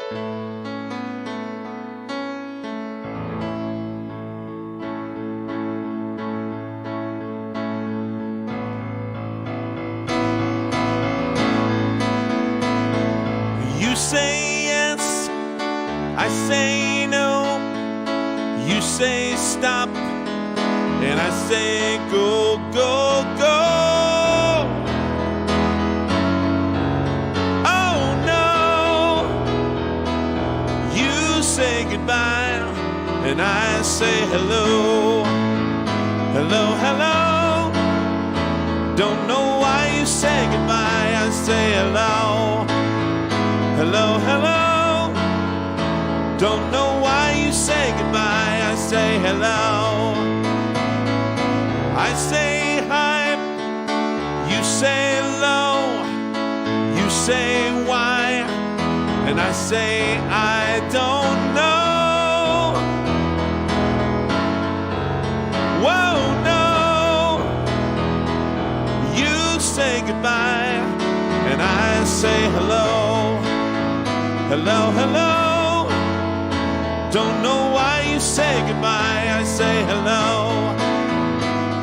You say yes, I say no. You say stop, and I say go, go, go. Oh no, you say goodbye, and I say hello. Hello, hello. Don't know why you say goodbye, I say hello. Hello, hello. Don't know why you say goodbye, I say hello. I say hi, you say low. You say why, and I say I don't know. Whoa, no. You say goodbye, and I say hello. Hello, hello. Don't know why you say goodbye, I say hello.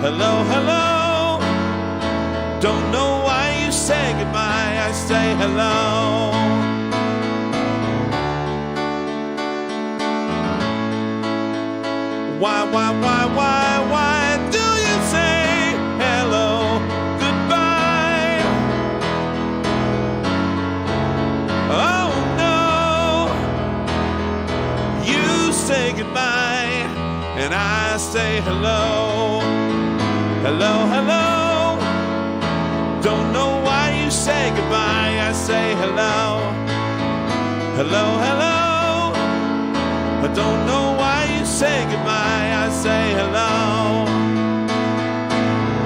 Hello, hello. Don't know why you say goodbye, I say hello. Why do you say hello, goodbye? Oh no, you say goodbye, and I say hello. Hello, hello. Don't know why you say goodbye, I say hello. Hello, hello. I don't know why you say goodbye, I say hello.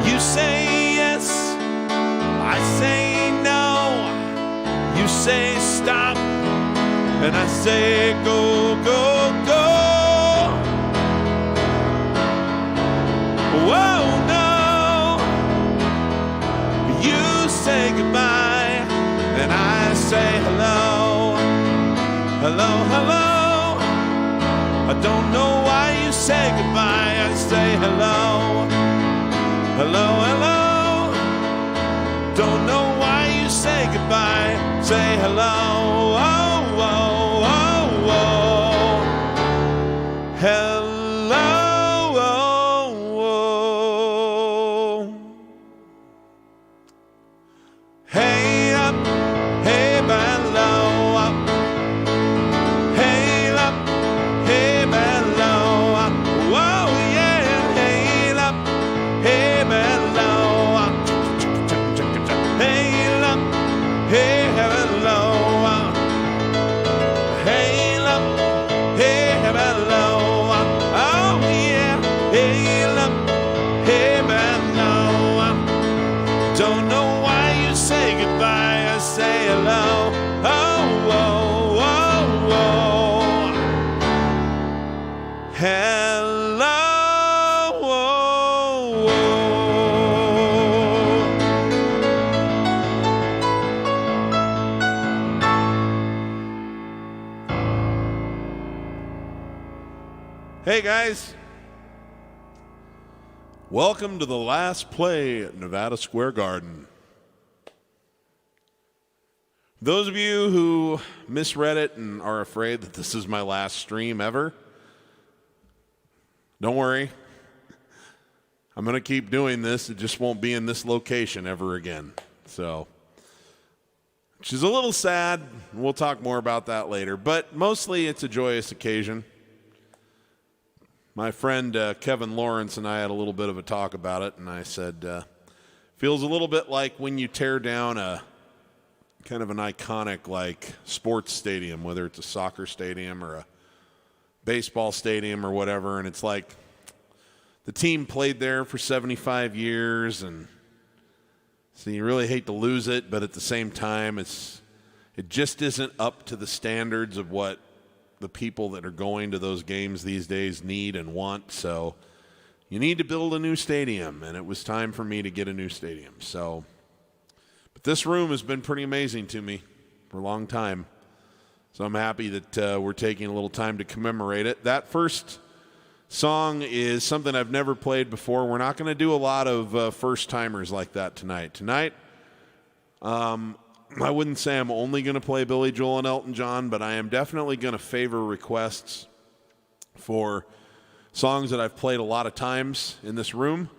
You say yes, I say no. You say stop, and I say go, go, go. Whoa, no. You say goodbye, and I say hello. Hello, hello. I don't know why you say goodbye, I say hello. Hello, hello. Don't know why you say goodbye, say hello. Oh, oh, oh, oh. Hello, oh, oh. Hey up, hey below up. Hey up, hey below up. Whoa, yeah. Hey up, hey below up. Hey up, hey below up. Hey up, hey below up. Oh yeah. Hey up, hey below up. Don't know why you say goodbye, I say hello. Oh, oh, oh, oh. Hello, oh, oh. Hey guys, welcome to the last play at Nevada Square Garden. Those of you who misread it and are afraid that this is my last stream ever, don't worry. I'm going to keep doing this. It just won't be in this location ever again. So, which is a little sad. We'll talk more about that later. But mostly it's a joyous occasion. My friend Kevin Lawrence and I had a little bit of a talk about it, and I said, feels a little bit like when you tear down a kind of an iconic like sports stadium, whether it's a soccer stadium or a baseball stadium or whatever, and it's like the team played there for 75 years, and so you really hate to lose it, but at the same time it just isn't up to the standards of what the people that are going to those games these days need and want. So you need to build a new stadium, and it was time for me to get a new stadium. So, but this room has been pretty amazing to me for a long time. So I'm happy that we're taking a little time to commemorate it. That first song is something I've never played before. We're not going to do a lot of first-timers like that tonight. Tonight, I wouldn't say I'm only going to play Billy Joel and Elton John, but I am definitely going to favor requests for songs that I've played a lot of times in this room.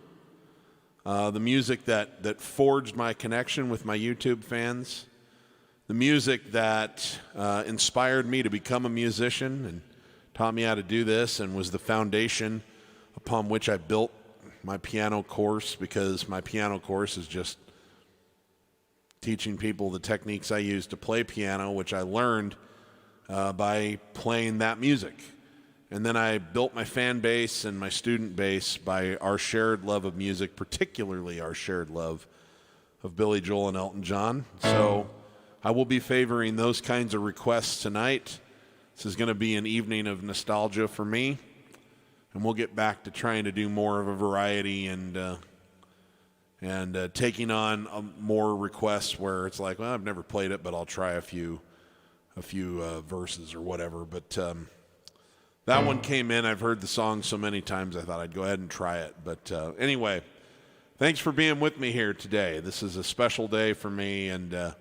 The music that forged my connection with my YouTube fans. The music that inspired me to become a musician and taught me how to do this and was the foundation upon which I built my piano course, because my piano course is just teaching people the techniques I use to play piano, which I learned by playing that music. And then I built my fan base and my student base by our shared love of music, particularly our shared love of Billy Joel and Elton John. So I will be favoring those kinds of requests tonight. This is going to be an evening of nostalgia for me, and we'll get back to trying to do more of a variety and taking on more requests where it's like, well, I've never played it, but I'll try a few verses or whatever. But that one came in. I've heard the song so many times I thought I'd go ahead and try it. But anyway, thanks for being with me here today. This is a special day for me, and the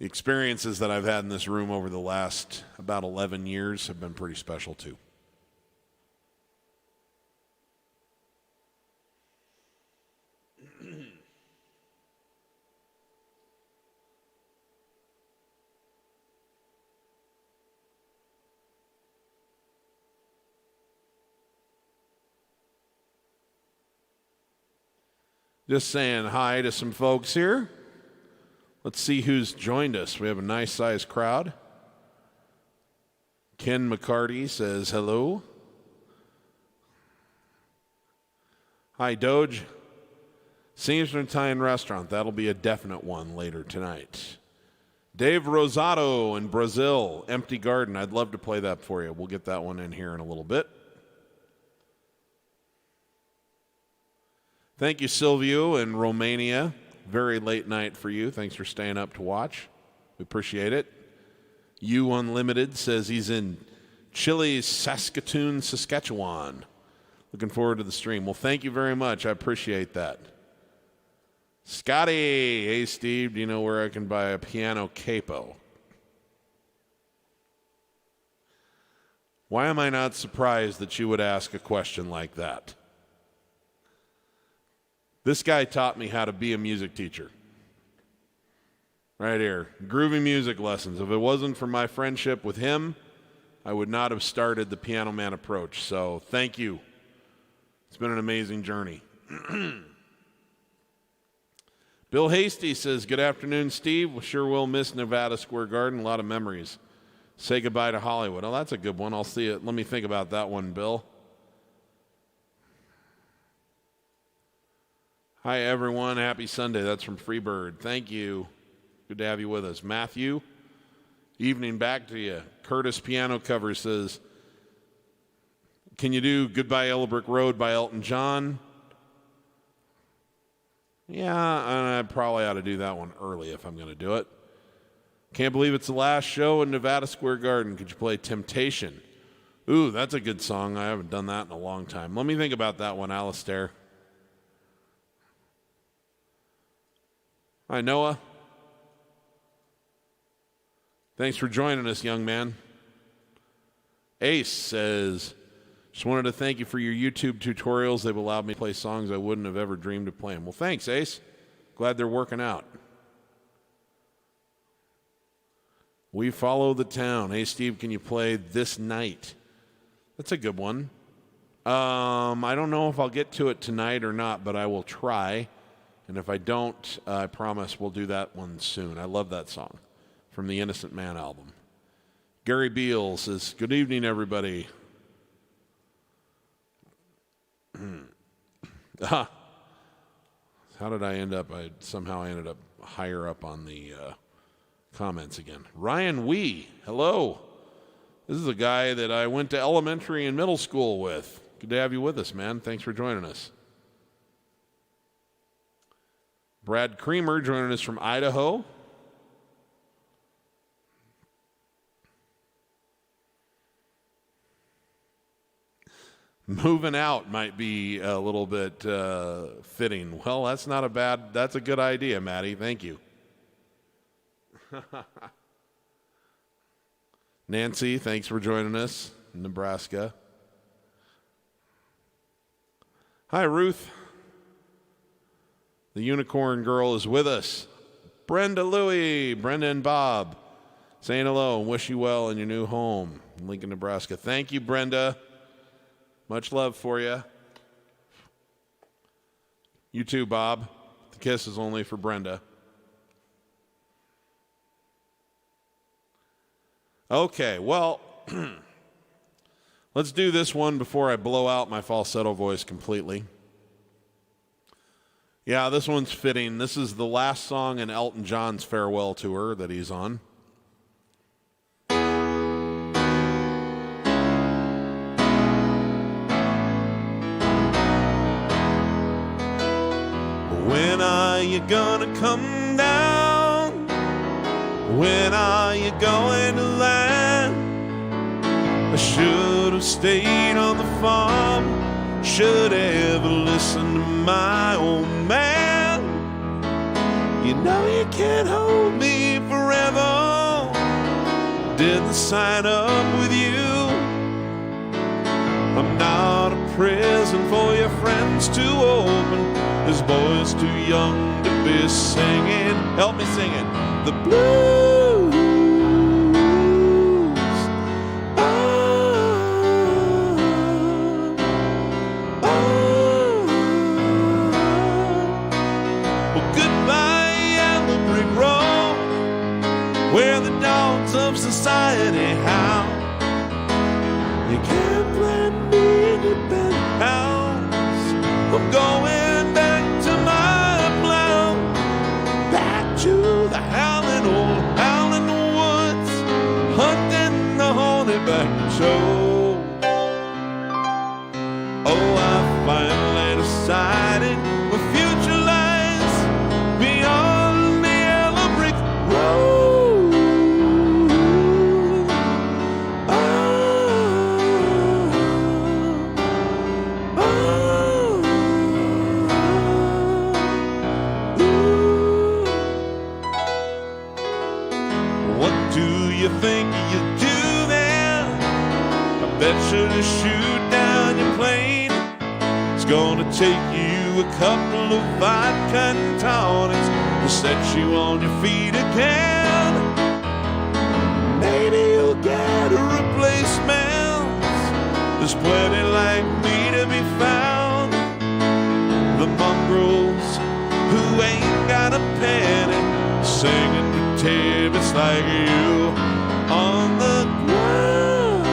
experiences that I've had in this room over the last about 11 years have been pretty special too. Just saying hi to some folks here. Let's see who's joined us. We have a nice-sized crowd. Ken McCarty says hello. Hi, Doge. Seniors and Italian Restaurant. That'll be a definite one later tonight. Dave Rosado in Brazil. Empty Garden. I'd love to play that for you. We'll get that one in here in a little bit. Thank you, Silvio in Romania. Very late night for you. Thanks for staying up to watch. We appreciate it. U Unlimited says he's in Chile, Saskatoon, Saskatchewan. Looking forward to the stream. Well, thank you very much. I appreciate that. Scotty, hey, Steve, do you know where I can buy a piano capo? Why am I not surprised that you would ask a question like that? This guy taught me how to be a music teacher. Right here. Groovy music lessons. If it wasn't for my friendship with him, I would not have started the Piano Man approach. So thank you. It's been an amazing journey. Bill Hasty says, good afternoon, Steve. We sure will miss Nevada Square Garden. A lot of memories. Say goodbye to Hollywood. Oh, that's a good one. I'll see it. Let me think about that one, Bill. Hi, everyone. Happy Sunday. That's from Freebird. Thank you. Good to have you with us. Matthew, evening back to you. Curtis Piano Cover says, can you do Goodbye Yellow Brick Road by Elton John? Yeah, I probably ought to do that one early if I'm going to do it. Can't believe it's the last show in Nevada Square Garden. Could you play Temptation? Ooh, that's a good song. I haven't done that in a long time. Let me think about that one, Alistair. Hi, Noah. Thanks for joining us, young man. Ace says, just wanted to thank you for your YouTube tutorials. They've allowed me to play songs I wouldn't have ever dreamed of playing. Well, thanks, Ace. Glad they're working out. We Follow the Town. Hey, Steve, can you play This Night? That's a good one. I don't know if I'll get to it tonight or not, but I will try. And if I don't, I promise we'll do that one soon. I love that song from the Innocent Man album. Gary Beal says, good evening, everybody. How did I end up? I somehow ended up higher up on the comments again. Ryan Wee, hello. This is a guy that I went to elementary and middle school with. Good to have you with us, man. Thanks for joining us. Brad Creamer joining us from Idaho. Moving out might be a little bit fitting. Well, that's a good idea, Maddie. Thank you. Nancy, thanks for joining us in Nebraska. Hi, Ruth. The unicorn girl is with us. Brenda Louie, Brenda and Bob, saying hello and wish you well in your new home in Lincoln, Nebraska. Thank you, Brenda. Much love for you. You too, Bob. The kiss is only for Brenda. Okay, well, let's do this one before I blow out my falsetto voice completely. Yeah, this one's fitting. This is the last song in Elton John's farewell tour that he's on. When are you gonna come down? When are you going to land? I should have stayed on the farm, should have listened to my old man. You know you can't hold me forever, didn't sign up with you. I'm not a prison for your friends to open. This boy's too young to be singing. Help me sing it. The blues. Well, goodbye, yellow brick road, where the dogs of society howl. You can't plant me in your penthouse. I'm going back to my plow, back to the howling woods, hunting the hornetback show. Oh, I finally decided my future lies beyond the yellow brick road. What do you think you do there? I bet you to shoot down your plane. It's gonna take you a couple of vodka and tonics to set you on your feet again. Maybe you'll get a replacement. There's plenty like me to be found. The mongrels who ain't got a penny, singing to tidbits like you on the ground.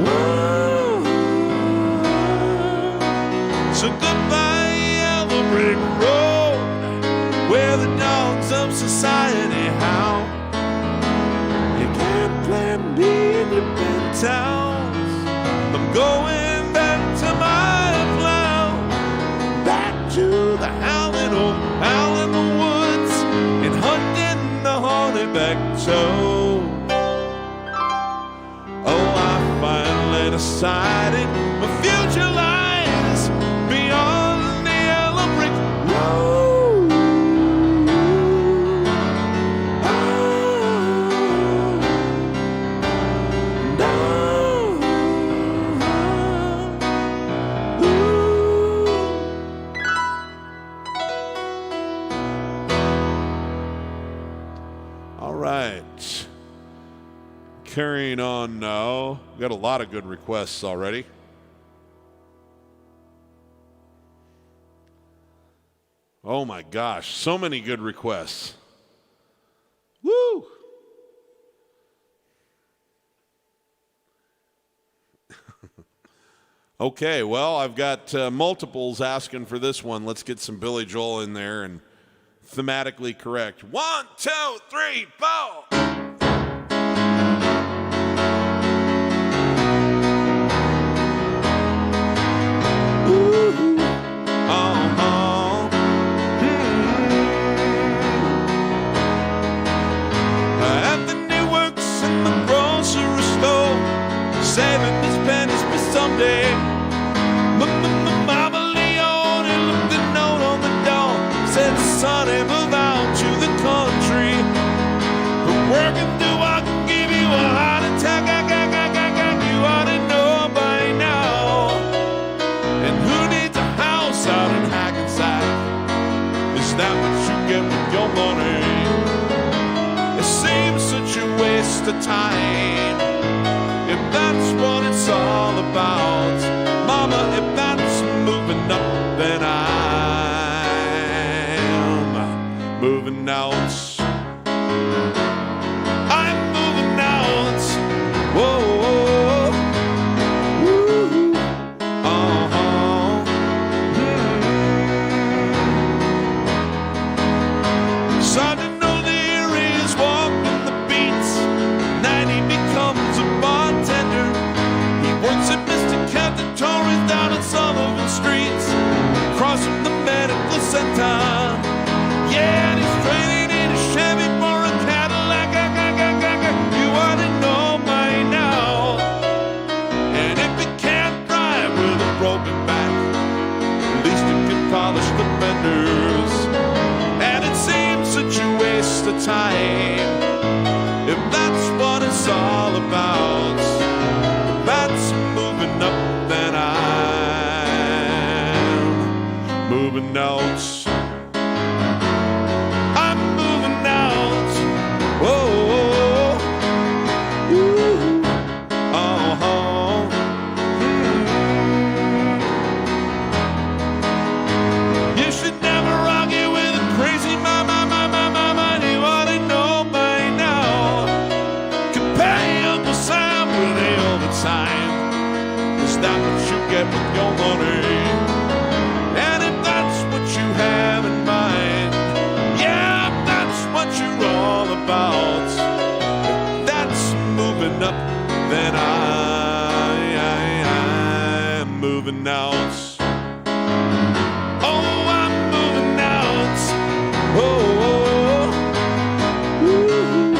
Whoa. So goodbye, yellow brick road, where the dogs of society howl. You can't plant me in your penthouse. I'm going back to my plow, back to the howling woods, and hunting the hornetback show. Oh, I finally decided my future lies beyond the yellow brick road. All right. Carrying on now. We've got a lot of good requests already. Oh my gosh, so many good requests. Woo! Okay, well, I've got multiples asking for this one. Let's get some Billy Joel in there and thematically correct. 1, 2, 3, 4. At the time. If that's what it's all about, mama, if that's moving up, then I'm moving out. I'm moving out. Whoa, woo, Sergeant O'Leary's walking the beats. Night he becomes a bartender. He works at Mr. Captain Torres down in Sullivan Streets, across from the medical center. Yeah, and he's trading in a Chevy for a Cadillac. You ought to know by now. And if he can't drive with a broken back, at least he can polish the fenders. And it seems such a waste of time. If that's what it's all about, if that's moving up, then I'm moving out. I'm moving out. Whoa, ooh, You should never argue with a crazy mama. You ought to know by now. Compare Uncle Sam with the overtime. Is that what you get with your money? And if that's what you have in mind, yeah, if that's what you're all about, if that's moving up, then I'm moving out. Oh, I'm moving out. Oh, ooh,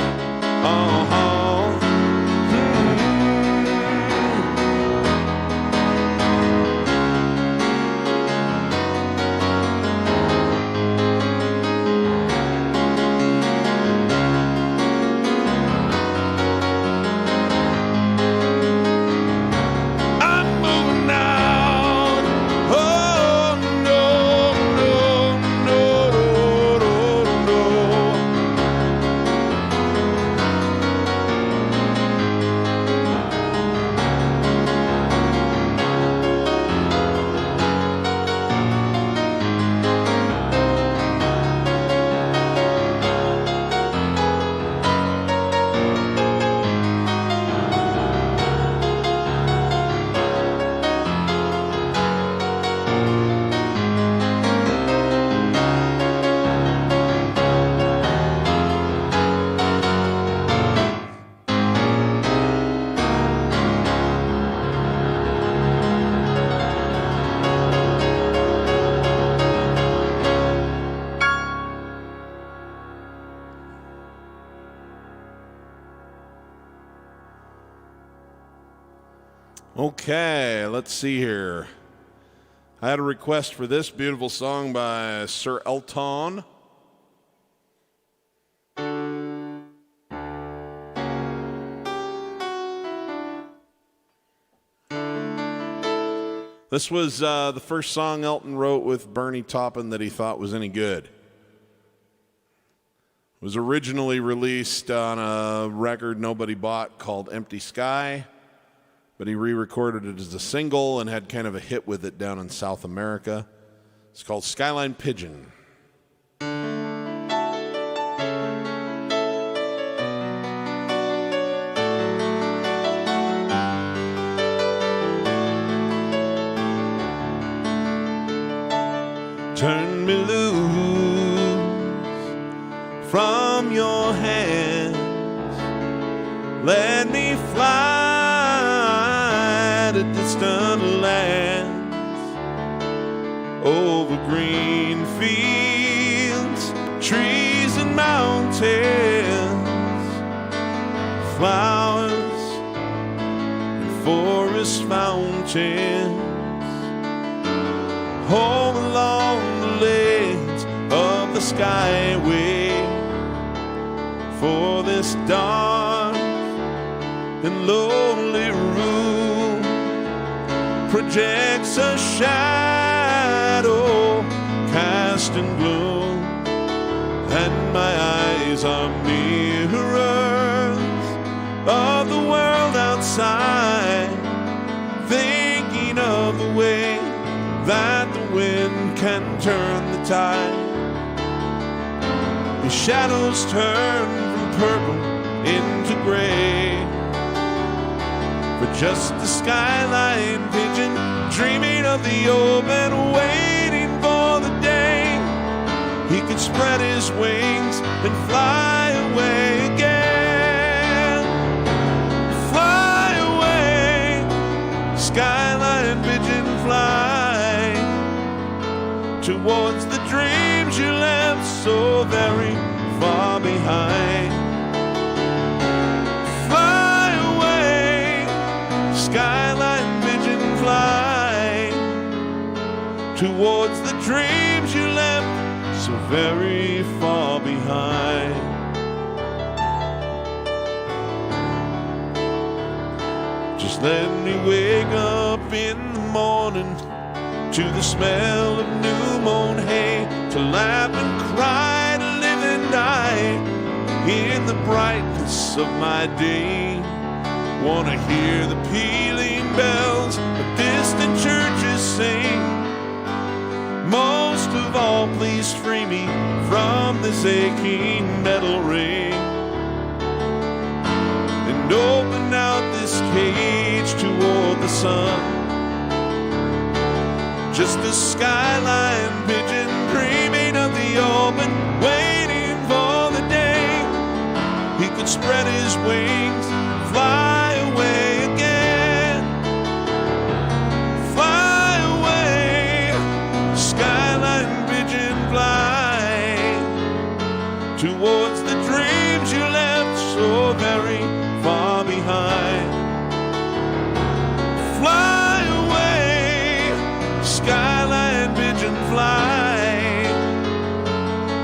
I'm moving out. Oh, no, no, no, no, no. Okay, let's see here. I had a request for this beautiful song by Sir Elton. This was the first song Elton wrote with Bernie Taupin that he thought was any good. It was originally released on a record nobody bought called Empty Sky, but he re-recorded it as a single and had kind of a hit with it down in South America. It's called Skyline Pigeon. Turn me loose from your hands. Let me fly to distant lands, over green fields, trees and mountains, flowers and forest fountains, home along the lanes of the skyway. For this dark and lonely room projects a shadow cast in gloom, and my eyes are mirrors can turn the tide. The shadows turn from purple into gray. For just a skyline pigeon dreaming of the open, waiting for the day he could spread his wings and fly away again. Fly away, skyline pigeon, fly towards the dreams you left so very far behind. Fly away, skyline pigeon, fly towards the dreams you left so very far behind. Just let me wake up in the morning to the smell of new mown hay, to laugh and cry, to live and die in the brightness of my day. Wanna hear the pealing bells of distant churches sing. Most of all, please free me from this aching metal ring, and open out this cage toward the sun. Just a skyline pigeon dreaming of the open, waiting for the day he could spread his wings, fly away again. Fly away, skyline pigeon, fly towards the dreams you left so very far behind. Fly away, skyline pigeon, fly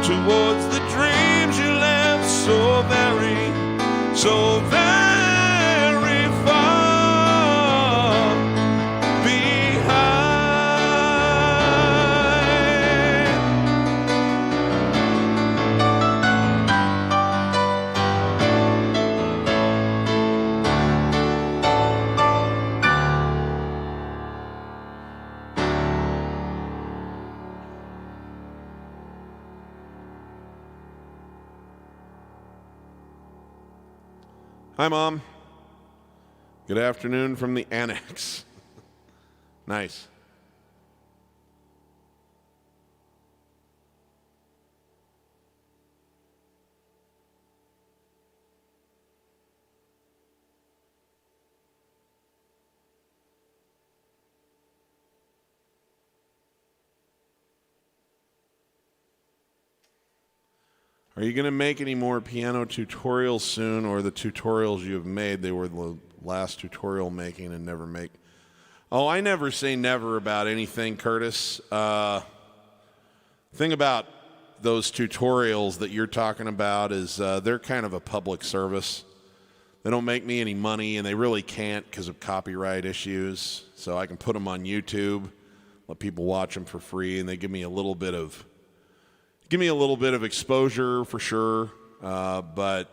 towards the dreams you left so very far behind. Hi, Mom. Good afternoon from the annex. Nice. Are you going to make any more piano tutorials soon, or the tutorials you have made, they were the last tutorial making and never make? Oh, I never say never about anything, Curtis. Thing about those tutorials that you're talking about is they're kind of a public service. They don't make me any money, and they really can't because of copyright issues. So I can put them on YouTube, let people watch them for free, and they give me a little bit of exposure for sure, but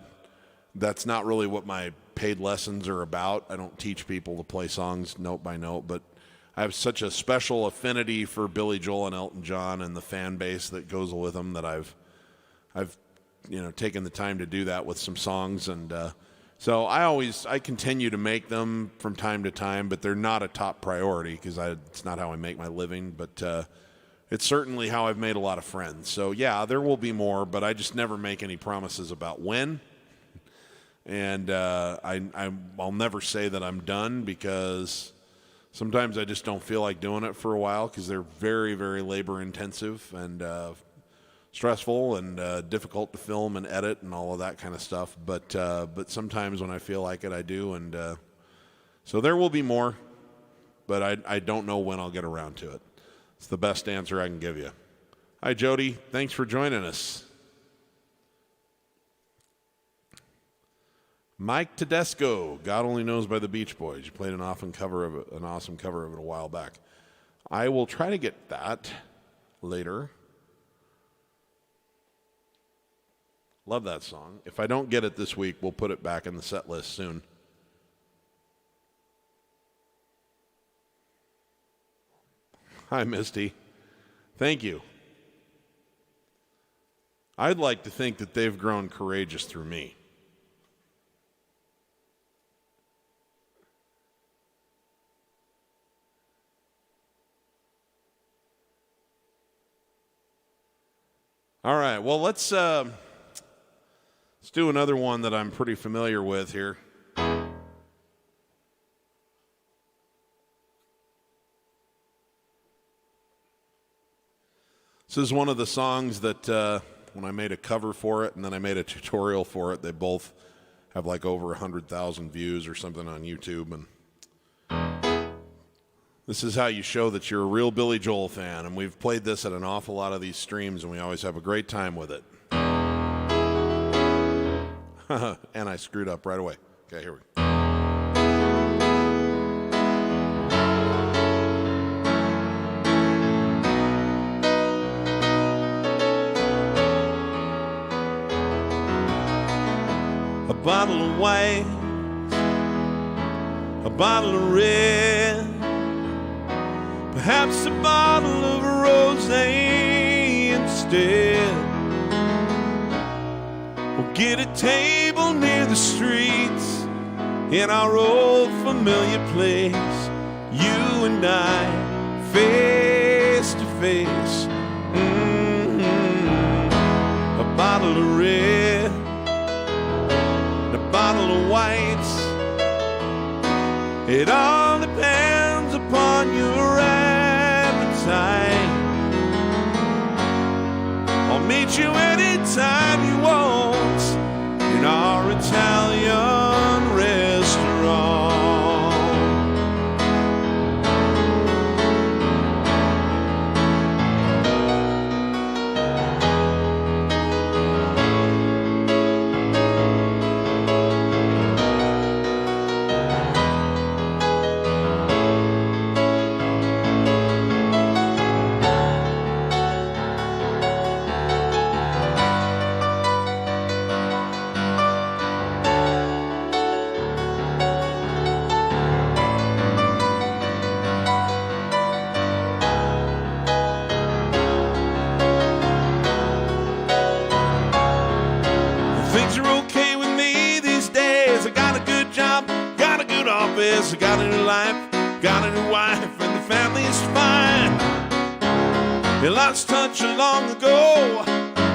that's not really what my paid lessons are about. I don't teach people to play songs note by note, but I have such a special affinity for Billy Joel and Elton John and the fan base that goes with them that I've taken the time to do that with some songs, and so I continue to make them from time to time, but they're not a top priority because it's not how I make my living, but it's certainly how I've made a lot of friends. So, yeah, there will be more, but I just never make any promises about when. And I'll never say that I'm done because sometimes I just don't feel like doing it for a while because they're very, very labor-intensive and stressful and difficult to film and edit and all of that kind of stuff. But sometimes when I feel like it, I do. And so there will be more, but I don't know when I'll get around to it. It's the best answer I can give you. Hi, Jody. Thanks for joining us. Mike Tedesco, God Only Knows by the Beach Boys. You played an awesome cover of it a while back. I will try to get that later. Love that song. If I don't get it this week, we'll put it back in the set list soon. Hi, Misty. Thank you. I'd like to think that they've grown courageous through me. All right, well, let's do another one that I'm pretty familiar with here. This is one of the songs that when I made a cover for it and then I made a tutorial for it, they both have like over 100,000 views or something on YouTube. And this is how you show that you're a real Billy Joel fan. And we've played this at an awful lot of these streams, and we always have a great time with it. And I screwed up right away. Okay, here we go. A bottle of white, a bottle of red, perhaps a bottle of rosé instead. We'll get a table near the streets in our old familiar place, you and I, face to face. A bottle of red, a bottle of whites. It all depends upon your appetite. I'll meet you anytime you want in our Italian restaurant. I got a new life, got a new wife, and the family is fine. You lost touch long ago,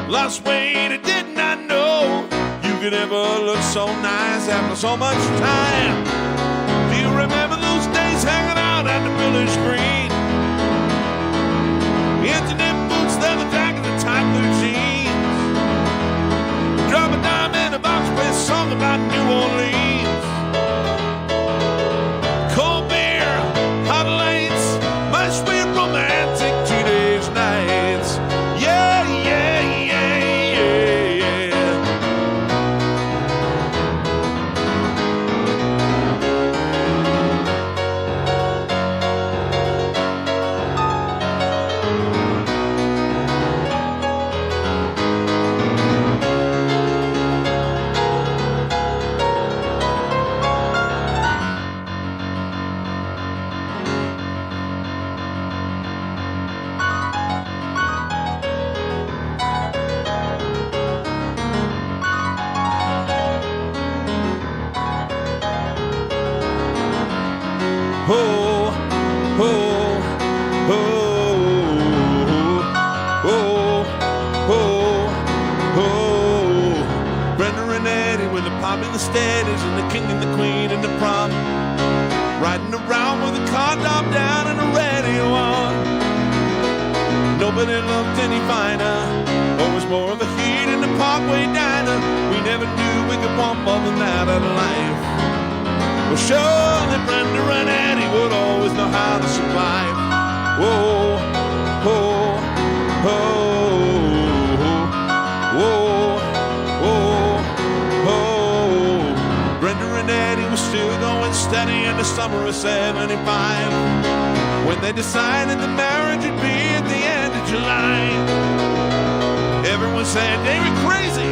lost weight, I did not know you could ever look so nice after so much time. Do you remember those days hanging out at the village green? Internet boots, leather jacket, and tight blue jeans. Drop a dime in a box, play a song about New Orleans. Sweet romantic teenage nights. Yeah, yeah, yeah, yeah, yeah. The steadies and the king and the queen and the prom, riding around with a car top down and a radio on. Nobody looked any finer, always more of a heat in the Parkway diner. We never knew we could want more than that out of life. Well, surely Brenda and Eddie would always know how to survive. Whoa, whoa, whoa, whoa, whoa. Eddie was still going steady in the summer of '75 when they decided the marriage would be at the end of July. Everyone said they were crazy.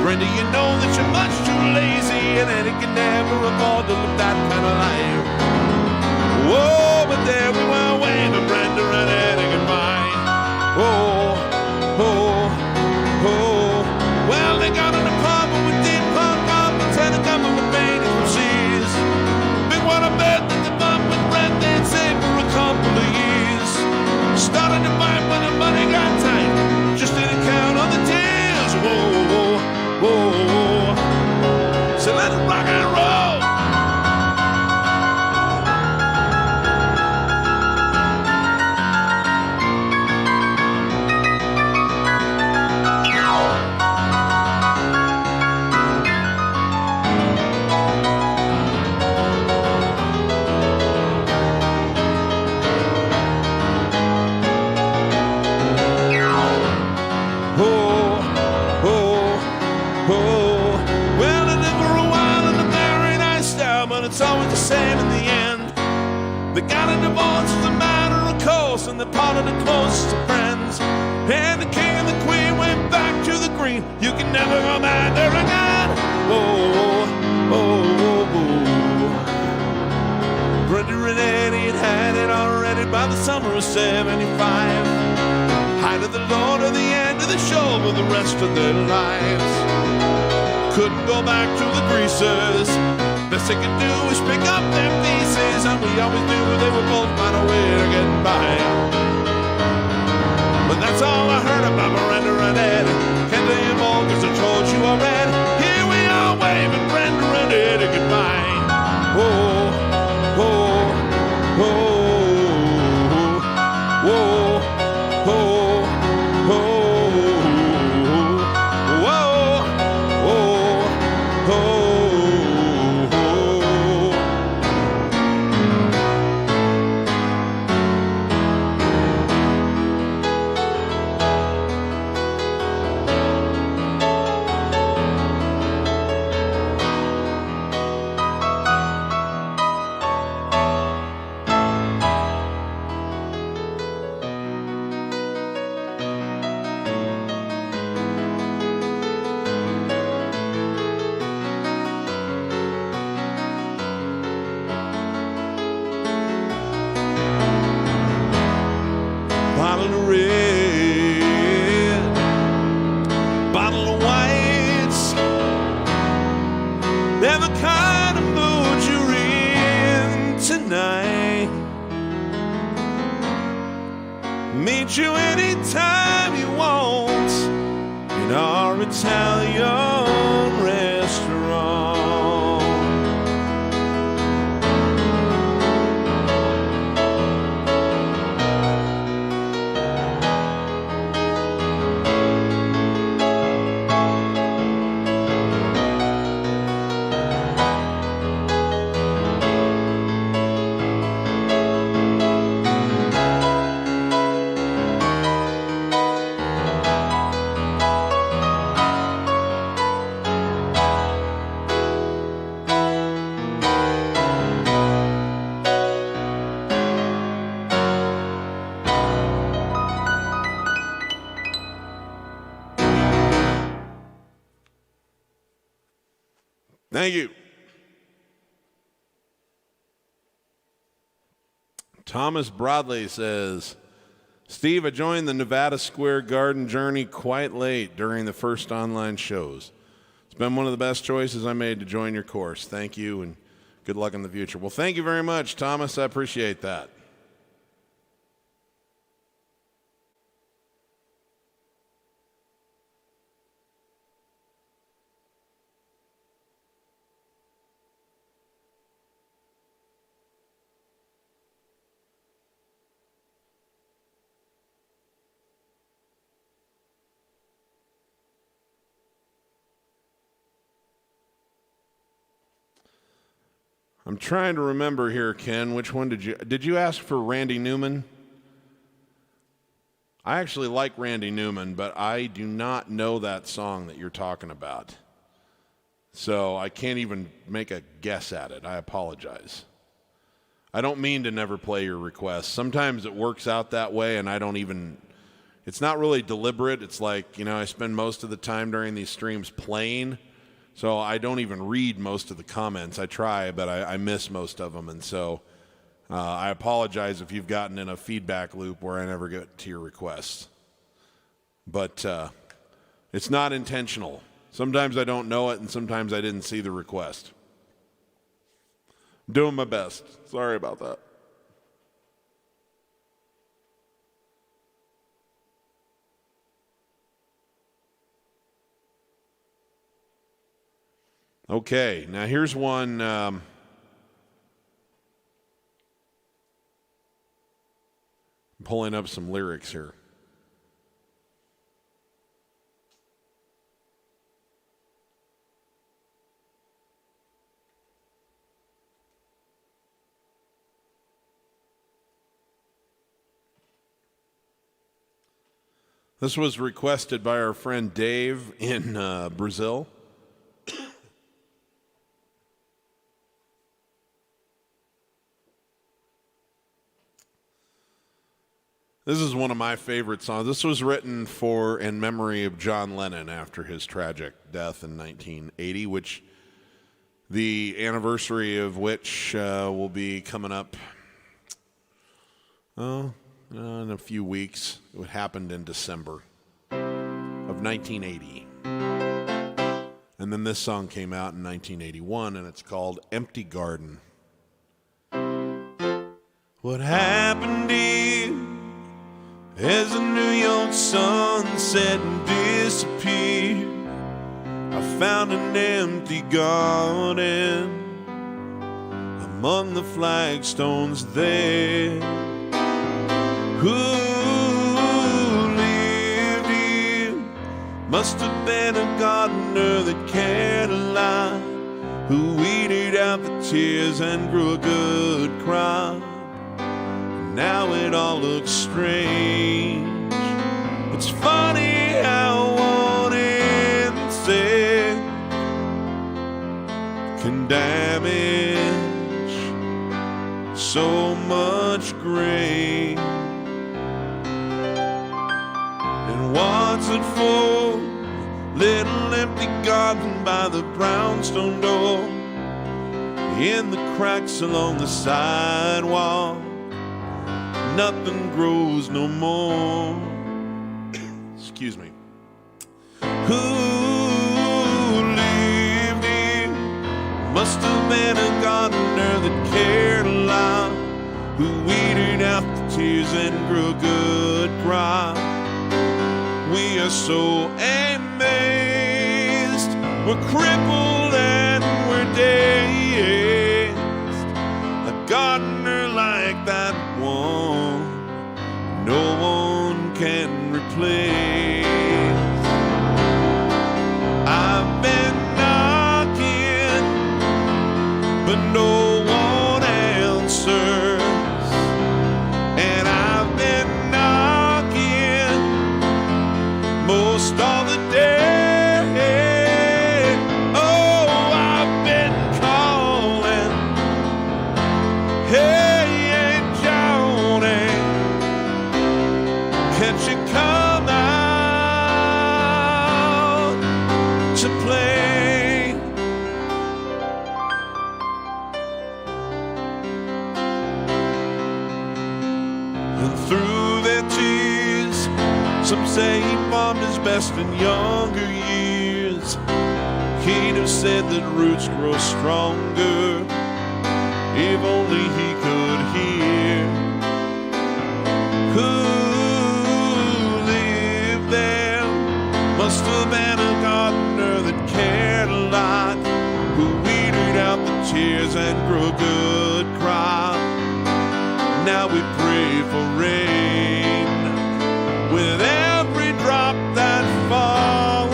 Brenda, you know that you're much too lazy, and Eddie can never afford to live that kind of life. Whoa, but there we were waving Brenda and Eddie goodbye. Oh, oh, oh. Well, they got an apartment with deep punk up and ten government paid from seas. Big one a bed that the bump with rent they'd save for a couple of years. Started to fight when the money got tight. Just didn't count on the tears. Whoa, whoa, whoa, whoa. So let it rock and roll. It's always the same in the end. They got a divorce as a matter of course, and they're part of the closest of friends. And the king and the queen went back to the green. You can never go back there again. Oh, oh, oh, oh. Brenda and Eddie had it already by the summer of '75. Height of the Lord or the end of the show for the rest of their lives. Couldn't go back to the greasers. Best they could do is pick up their pieces, and we always knew they would both find a way to get by. But that's all I heard about Miranda and Eddie. Can't tell you more 'cause I told you already. Here we are waving Brenda and Eddie goodbye. Oh, oh, oh, oh, oh, oh, oh, oh, oh. Bottle of red, bottle of whites. They're the kind of mood you're in tonight. Meet you anytime you want in our Italian restaurant. Thank you. Thomas Broadley says, Steve, I joined the Nevada Square Garden journey quite late during the first online shows. It's been one of the best choices I made to join your course. Thank you, and good luck in the future. Well, thank you very much, Thomas. I appreciate that. I'm trying to remember here, Ken. Which one did you ask for Randy Newman? I actually like Randy Newman, but I do not know that song that you're talking about. So I can't even make a guess at it. I apologize. I don't mean to never play your requests. Sometimes it works out that way, and I don't even, it's not really deliberate. It's like, I spend most of the time during these streams playing, so I don't even read most of the comments. I try, but I miss most of them, and so I apologize if you've gotten in a feedback loop where I never get to your requests. but it's not intentional. Sometimes I don't know it, and sometimes I didn't see the request. Doing my best. Sorry about that. Okay, now here's one. I'm pulling up some lyrics here. This was requested by our friend Dave in Brazil. This is one of my favorite songs. This was written for in memory of John Lennon after his tragic death in 1980, which the anniversary of which will be coming up in a few weeks. It happened in December of 1980. And then this song came out in 1981, and it's called Empty Garden. What happened here as the New York sunset and disappeared? I found an empty garden among the flagstones there. Who lived here must have been a gardener that cared a lot, who weeded out the tears and grew a good crop. Now it all looks strange. It's funny how one insect can damage so much grain. And what's it for? Little empty garden by the brownstone door, in the cracks along the sidewalk, nothing grows no more. Excuse me. Who lived here must have been a gardener that cared a lot, who weeded out the tears and grew a good crop. We are so amazed, we're crippled and we're dazed. A gardener like that one, no one can replace. I've been knocking, but no one answers. And I've been knocking most all the day. Oh, I've been calling. Hey, Johnny, can't you come out to play? And through their tears, some say he farmed his best in younger years. He'd have said that roots grow stronger if only he could hear. Who lived there must have been a gardener that cared a lot, who weeded out the tears and grew a good crop. Now we pray for rain with every drop that falls.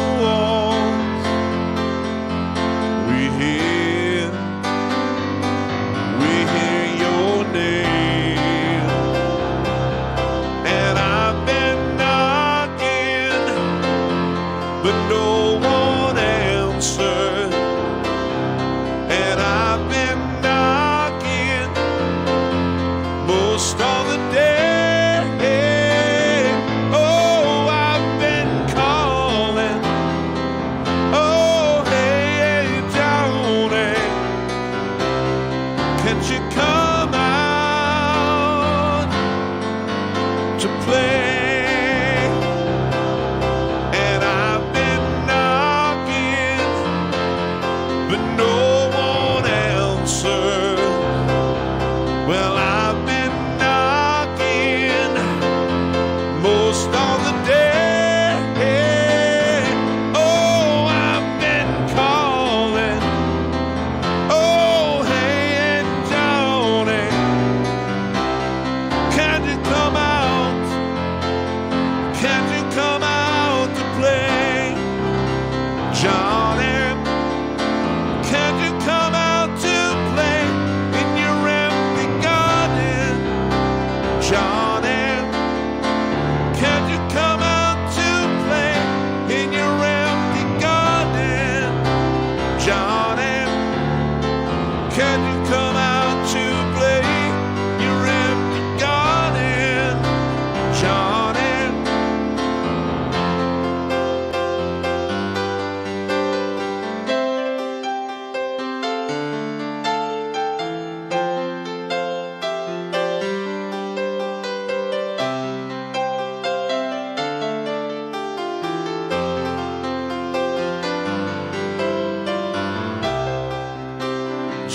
We hear your name. And I've been knocking, but no one answered. And I've been knocking most all the day. Oh, I've been calling. Oh, hey, Johnny, can't you come out to play?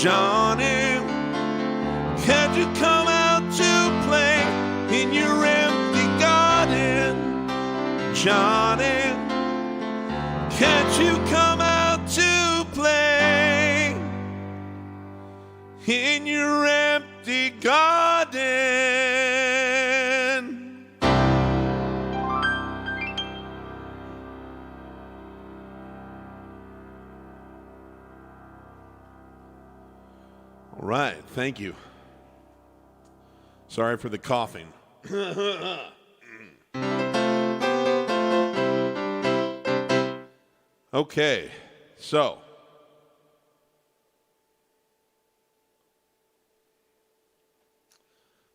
Johnny, can't you come out to play in your empty garden? Johnny, can't you come out to play in your empty garden? All right, thank you. Sorry for the coughing. Okay, so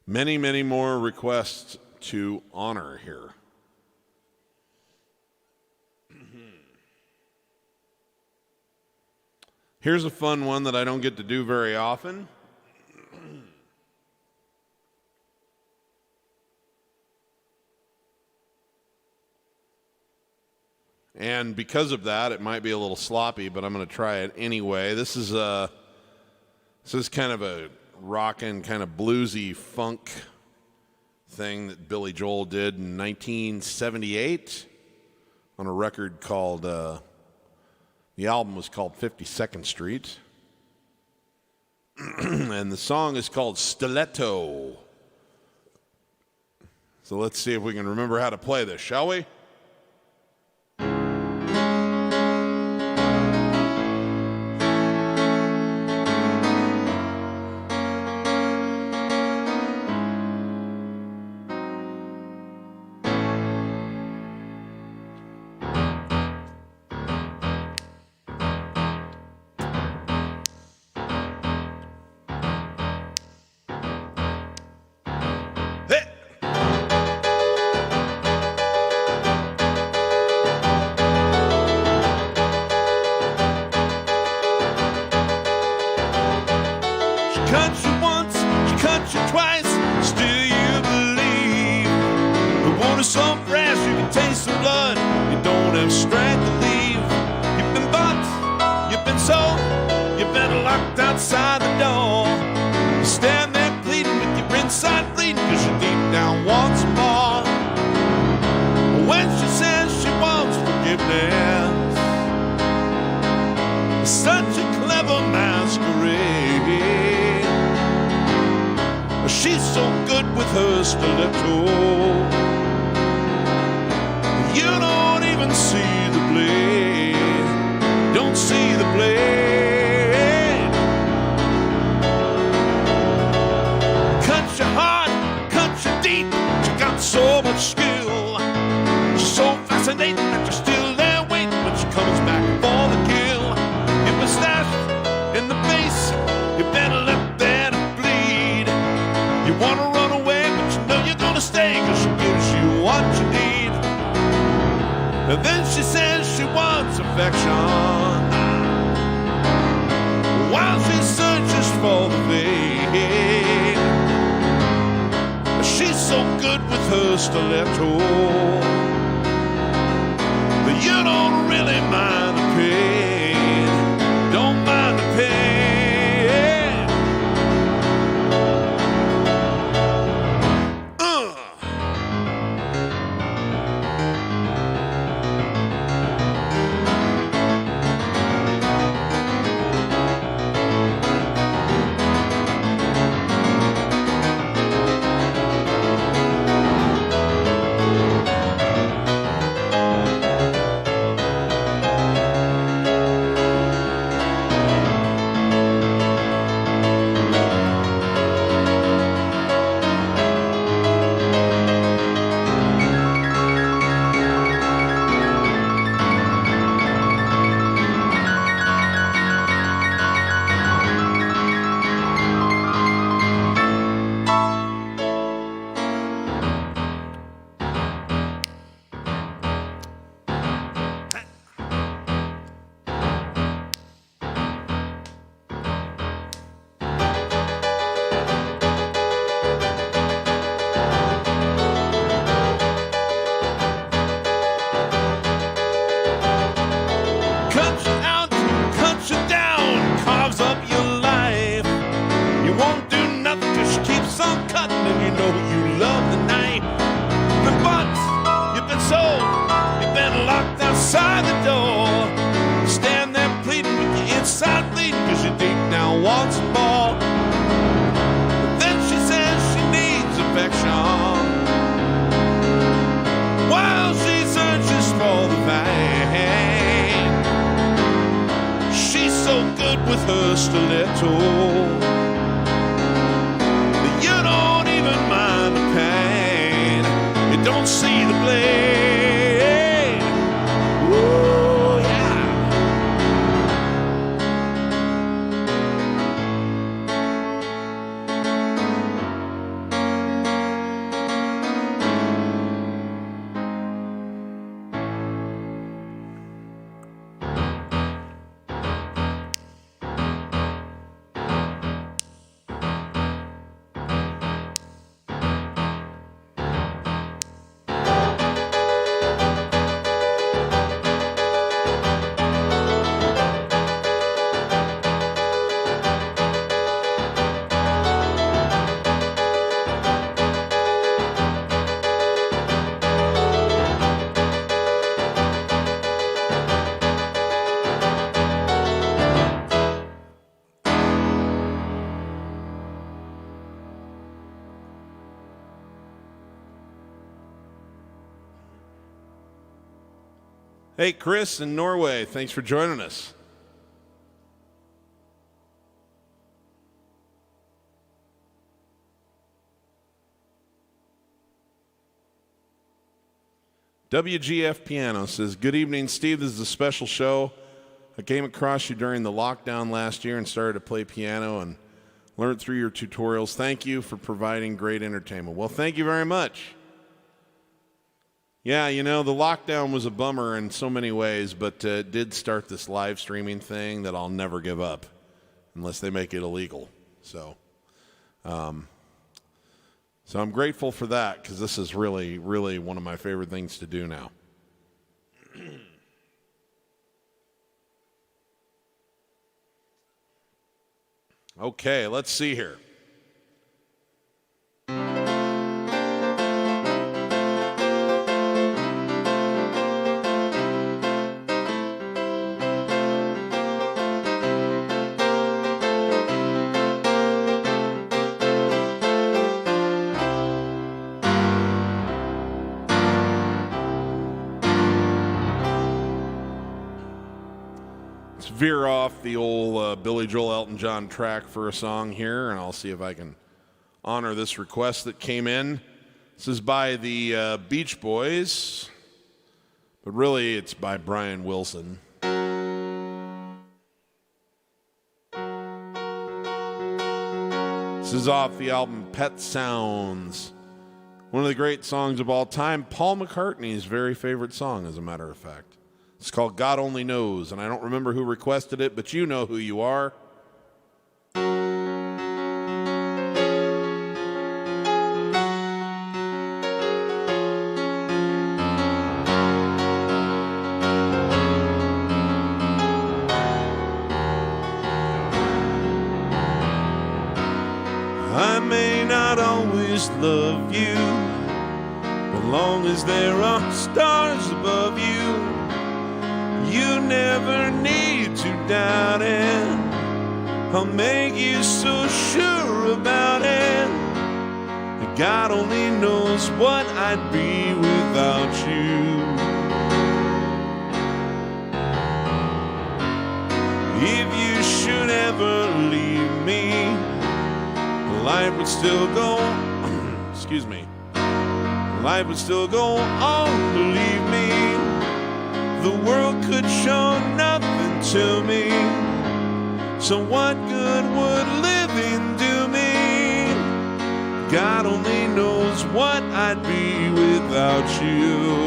many more requests to honor here. Here's a fun one that I don't get to do very often. And because of that, it might be a little sloppy, but I'm going to try it anyway. This is kind of a rockin', kind of bluesy funk thing that Billy Joel did in 1978 on a record called, the album was called 52nd Street. And the song is called Stiletto. So let's see if we can remember how to play this, shall we? And then she says she wants affection while she searches for the vein. She's so good with her stiletto that you don't really mind the pain. Don't mind the pain. inside the door. Stand there pleading with the inside bleeding, cause your deep down wants a ball. But then she says she needs affection while she searches for the vein. She's so good with her stiletto that you don't even mind the pain. You don't see the blade. Ooh, yeah. Hey, Chris in Norway, thanks for joining us. WGF Piano says, good evening, Steve. This is a special show. I came across you during the lockdown last year and started to play piano and learned through your tutorials. Thank you for providing great entertainment. Well, thank you very much. Yeah, you know, the lockdown was a bummer in so many ways, but it did start this live streaming thing that I'll never give up unless they make it illegal. So I'm grateful for that because this is really, really one of my favorite things to do now. Okay, let's see here. Veer off the old Billy Joel Elton John track for a song here, and I'll see if I can honor this request that came in. This is by the Beach Boys, but really it's by Brian Wilson. This is off the album Pet Sounds, one of the great songs of all time, Paul McCartney's very favorite song, as a matter of fact. It's called God Only Knows, and I don't remember who requested it, but you know who you are. I may not always love you, but long as there are stars above you, you never need to doubt it. I'll make you so sure about it. God only knows what I'd be without you. If you should ever leave me, life would still go excuse me. Life would still go on, believe me. The world could show nothing to me, so what good would living do me? God only knows what I'd be without you.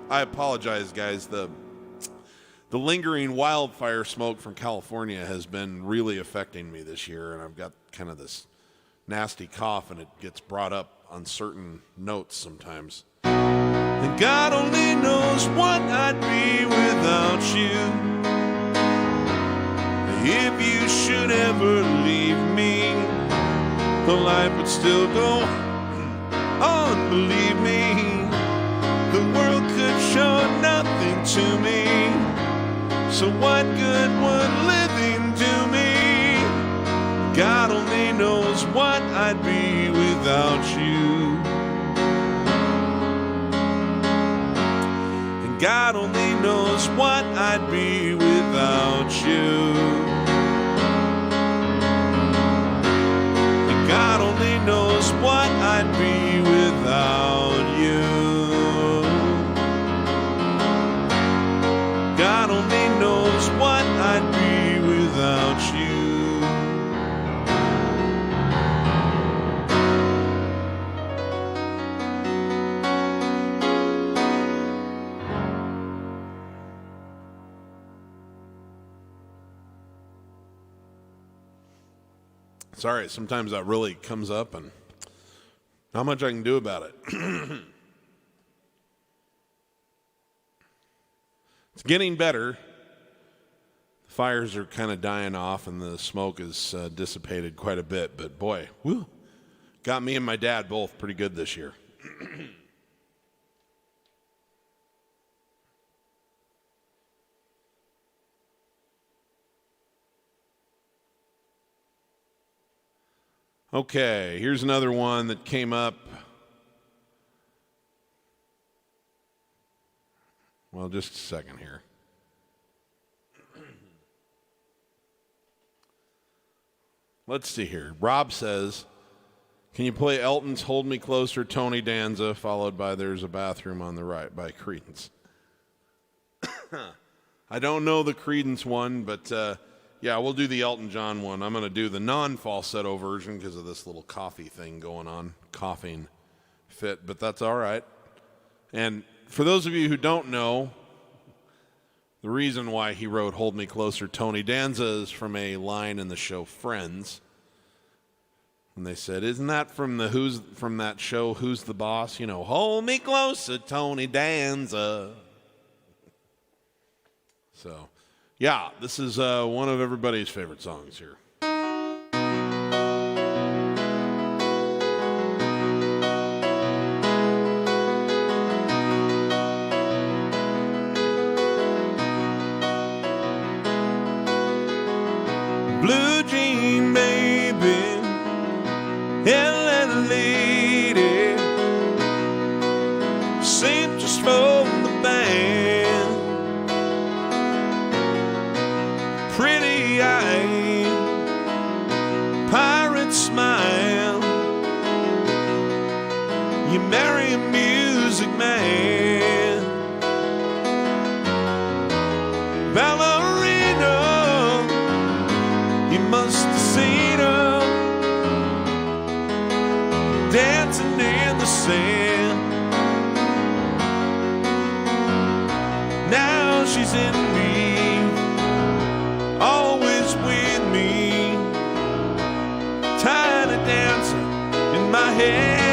I apologize, guys. the lingering wildfire smoke from California has been really affecting me this year, and I've got kind of this nasty cough, and it gets brought up on certain notes sometimes. And God only knows what I'd be without you. If you should ever leave me, the light would still go on, believe me. The world could show nothing to me, so what good would living do me? God only knows what I'd be without you. And God only knows what I'd be without you. God only knows what I'd be without you. God only knows what I'd be without you. Sorry, sometimes that really comes up and not much I can do about it. It's getting better. The fires are kind of dying off and the smoke has dissipated quite a bit, but boy, whew, got me and my dad both pretty good this year. Okay, here's another one that came up. Well, just a second here. Let's see here. Rob says, can you play Elton's Hold Me Closer, Tony Danza, followed by There's a Bathroom on the Right by Creedence? I don't know the Creedence one, but yeah, we'll do the Elton John one. I'm going to do the non-falsetto version because of this little coffee thing going on, coughing fit, but that's all right. And for those of you who don't know, the reason why he wrote Hold Me Closer, Tony Danza is from a line in the show Friends. And they said, isn't that from that show Who's the Boss? You know, hold me closer, Tony Danza. So, yeah, this is one of everybody's favorite songs here. Blue jean baby, Ellen lady, sent just from the band. Pretty eye, pirate smile. You marry a music man. Ballerina, you must have seen her dancing in the sand. Now she's in me, always with me, tired of dancing in my head.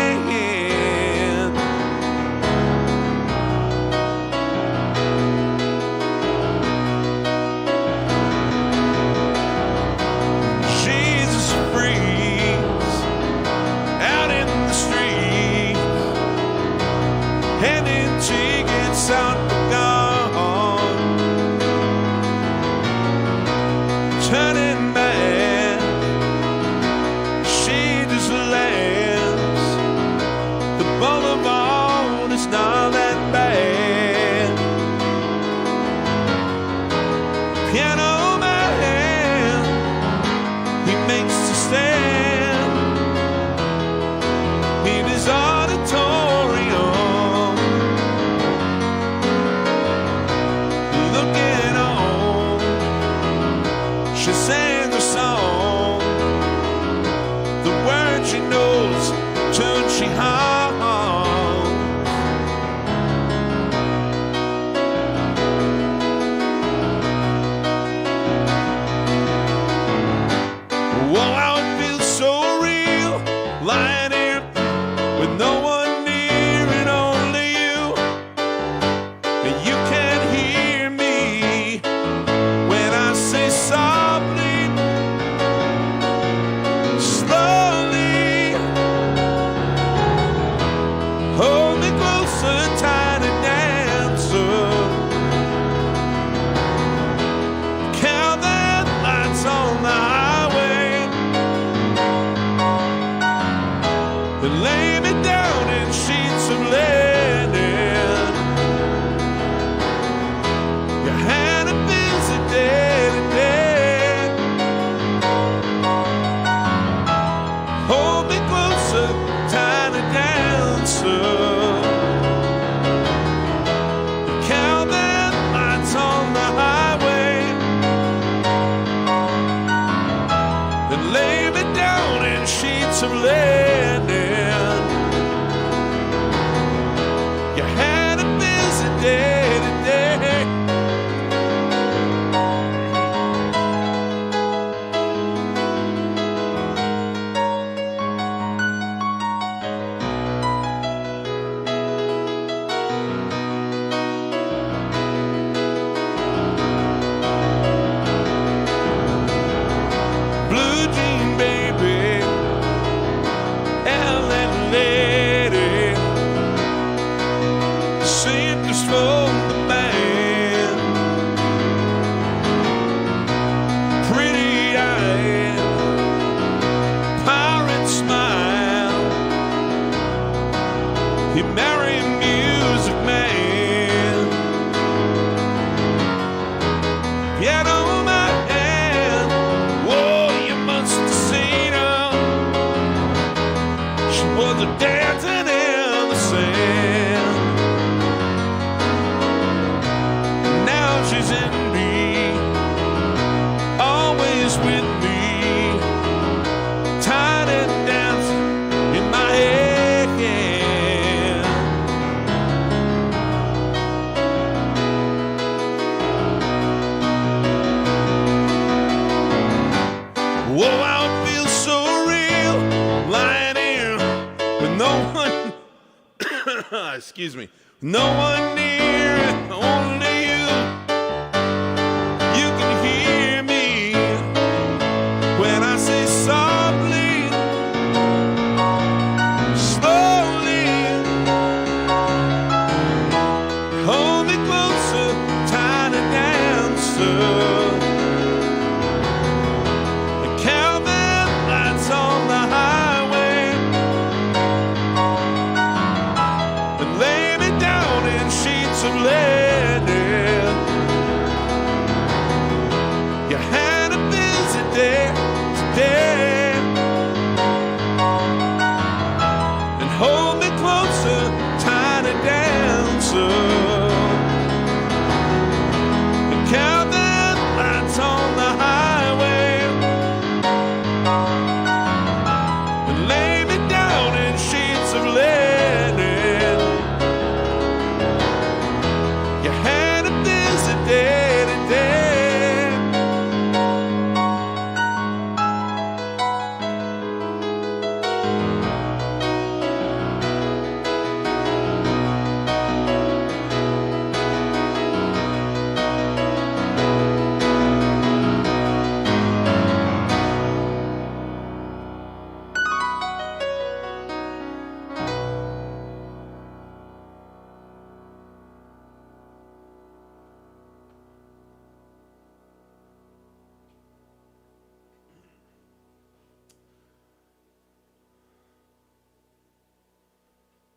Jesus freaks out in the street, handing tickets out for gone, turning back, she just laughs. The boulevard is not that bad. Piano man, he makes a stand in his auditorium, looking on. She sang a song, the words she knows, tune she hums. with me, tiny dance in my head. Whoa, I feel so real, lying here with no one, excuse me, no one near, only you. You can hear me when I say softly, slowly, hold me closer, tiny dancer. Of lead. You had a busy day today, and hold me closer, tiny dancer, and count the lights on the highway, and lay me down in sheets of lead.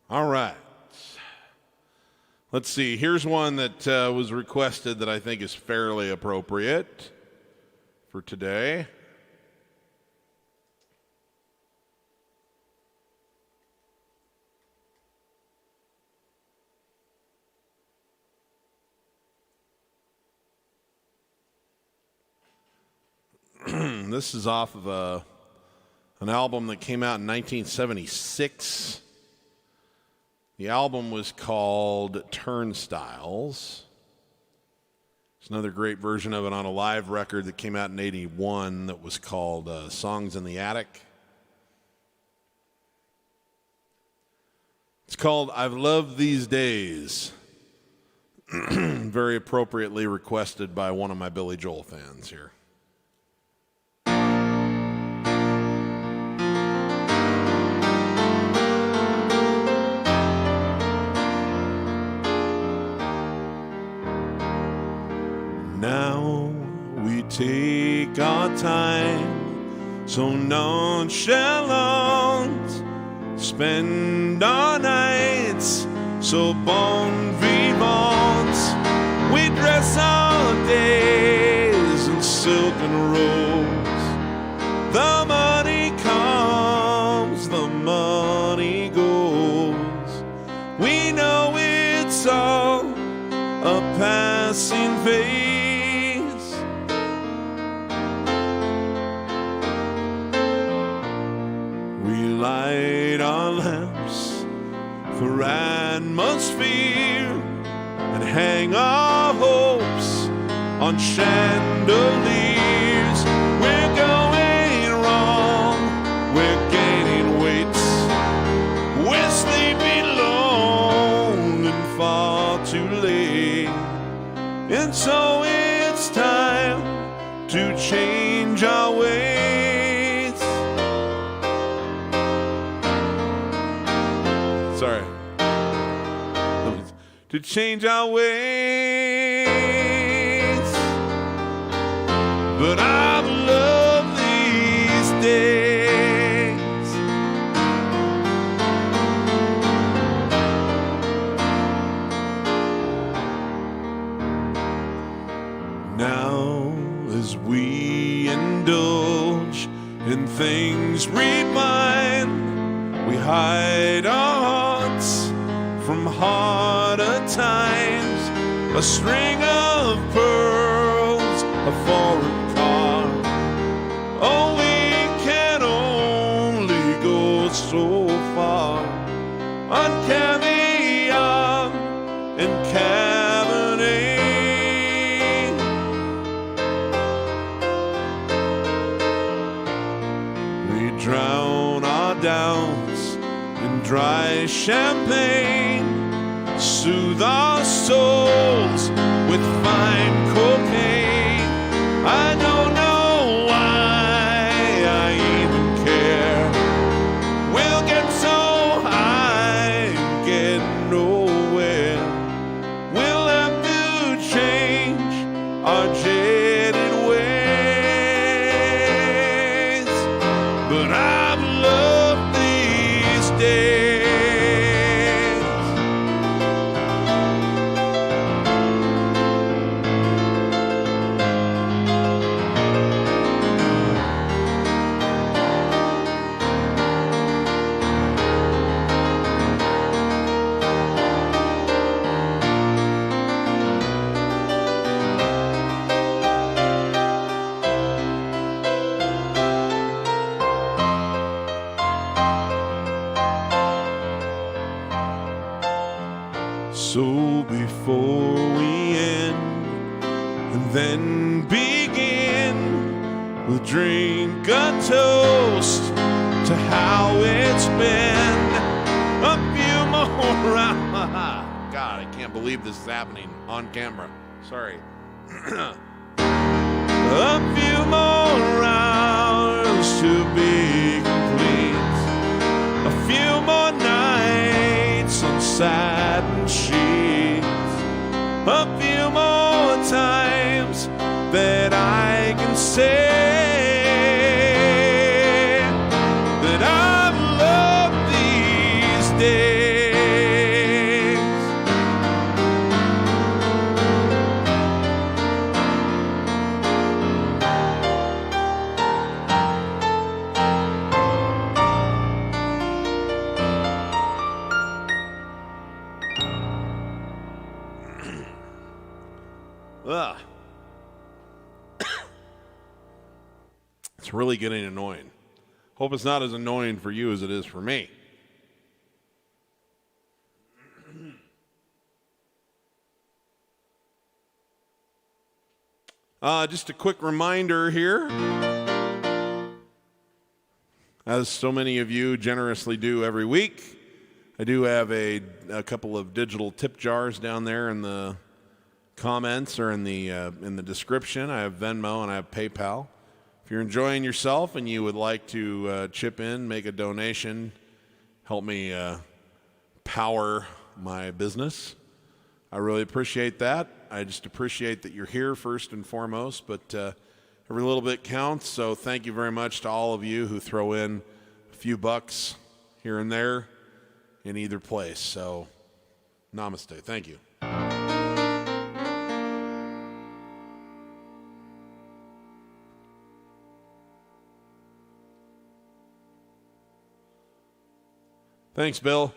All right. Let's see. Here's one that was requested that I think is fairly appropriate for today. This is off of an album that came out in 1976. The album was called Turnstiles. There's another great version of it on a live record that came out in 81 that was called Songs in the Attic. It's called I've Loved These Days. Very appropriately requested by one of my Billy Joel fans here. Now we take our time so nonchalant, spend our nights so bon vivant. We dress our days in silk and rose. The money comes, the money goes. We know it's all a passing phase. Light our lamps for atmosphere and hang our hopes on chandeliers. We're going wrong, we're gaining weight, we're sleeping long and far too late. And so it's time to change our ways. Sorry. To change our ways. But I've loved these days. Now as we indulge in things refined, we hide our hearts from harder times. A string of pearls, a foreign car, downs and dry champagne, soothe our souls with fine cocaine. I don't know why I even care. We'll get so high and get nowhere. We'll have to change our jaded ways, but I've loved these days. So before we end and then begin, we'll drink a toast to how it's been. A few more rounds. God, I can't believe this is happening on camera. Sorry. A few more rounds to be complete. A few more nights on satin sheets. A few more times that I can say that I've loved these days. Ugh. It's really getting annoying. Hope it's not as annoying for you as it is for me. Just a quick reminder here, as so many of you generously do every week, I do have a couple of digital tip jars down there in the comments or in the description. I have Venmo and I have PayPal. If you're enjoying yourself and you would like to chip in, make a donation, help me power my business, I really appreciate that. I just appreciate that you're here first and foremost, but every little bit counts, so thank you very much to all of you who throw in a few bucks here and there in either place. So namaste. Thank you. Thanks, Bill.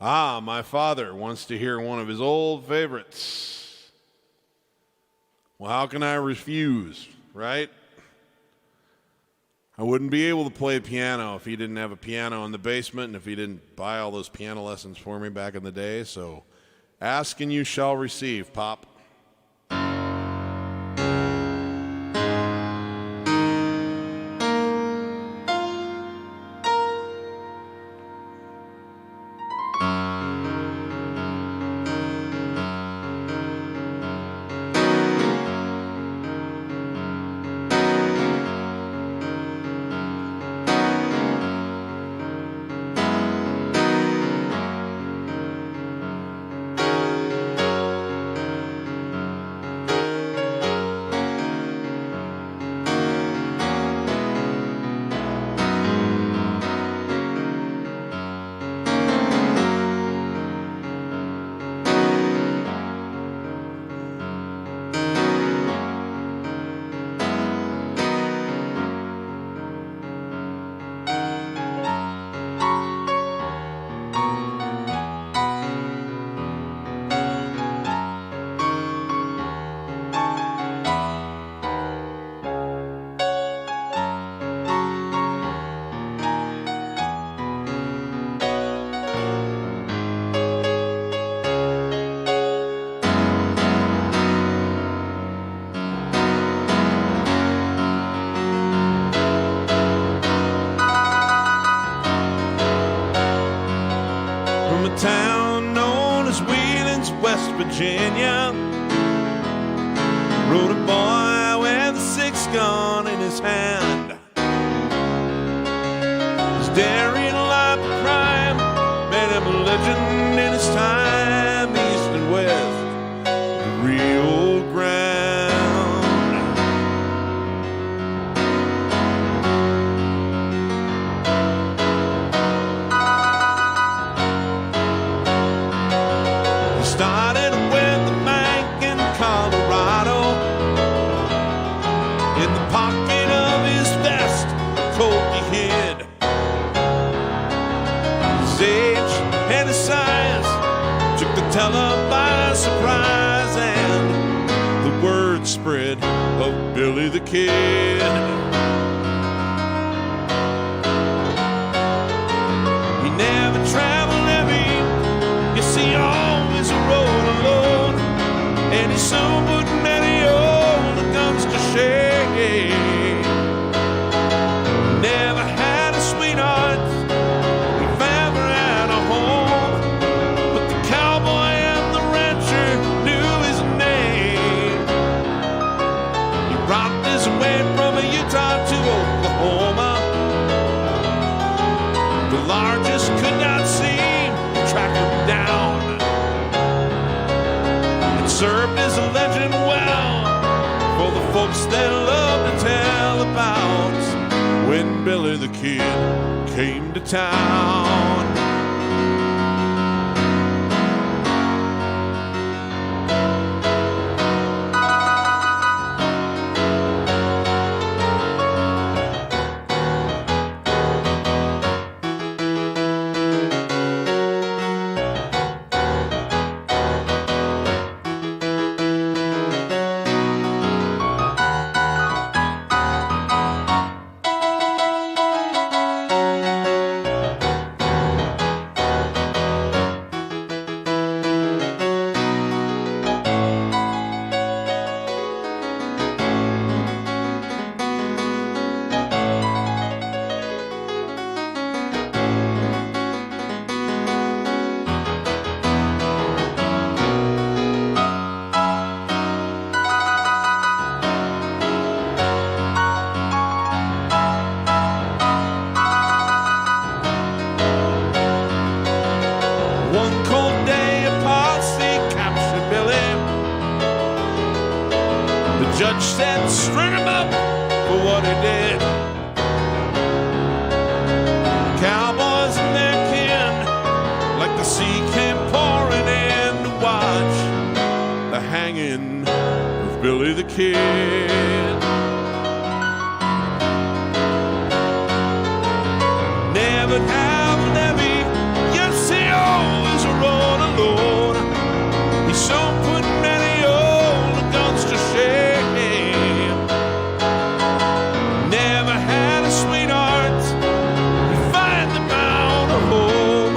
My father wants to hear one of his old favorites. Well, how can I refuse, right? I wouldn't be able to play piano if he didn't have a piano in the basement and if he didn't buy all those piano lessons for me back in the day, so ask and you shall receive, Pop. a town known as Wheelin's, West Virginia, rode a boy with a 6-gun in his hand. His daring life of crime made him a legend in his time. East and west, the Rio Grande. He started with the bank in Colorado. In the pocket of his vest, a Colt he hid. His age and his size took the teller by surprise, and the word spread of Billy the Kid. He never traveled heavy, yes, he always rode alone, and he soon put many old guns to shame. Never had a sweetheart, if ever had a home, but the cowboy and the rancher knew his name. He rocked his way from Utah to Oklahoma. The largest could not seem to track him down. It served as a legend well for the folks that love to tell about when Billy the Kid came to town. One cold day, a posse captured Billy. The judge said, string him up for what he did. The cowboys and their kin, like the sea, came pouring in to watch the hanging of Billy the Kid. Never have a levy, yes, he always rode alone. He so put many old guns to shame. Never had a sweetheart, he finally found a home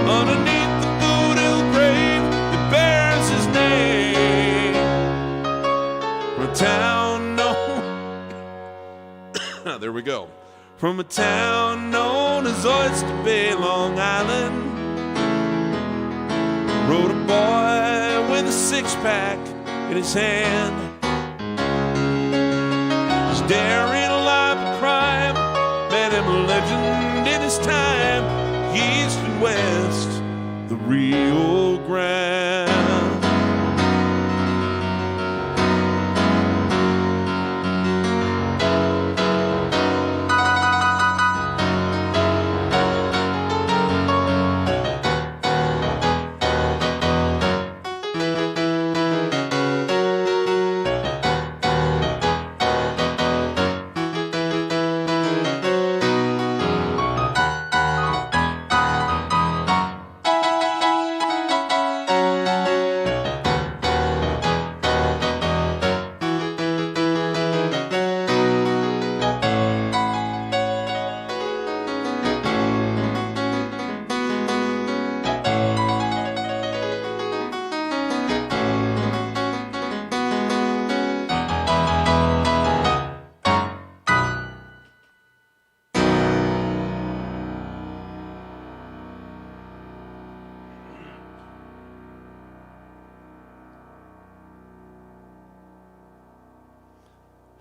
underneath the voodoo grave that bears his name. From a town known, there we go. From a town known as Oyster Bay, Long Island, rode a boy with a 6-pack in his hand. His daring life of crime made him a legend in his time. East and west, the Rio Grande.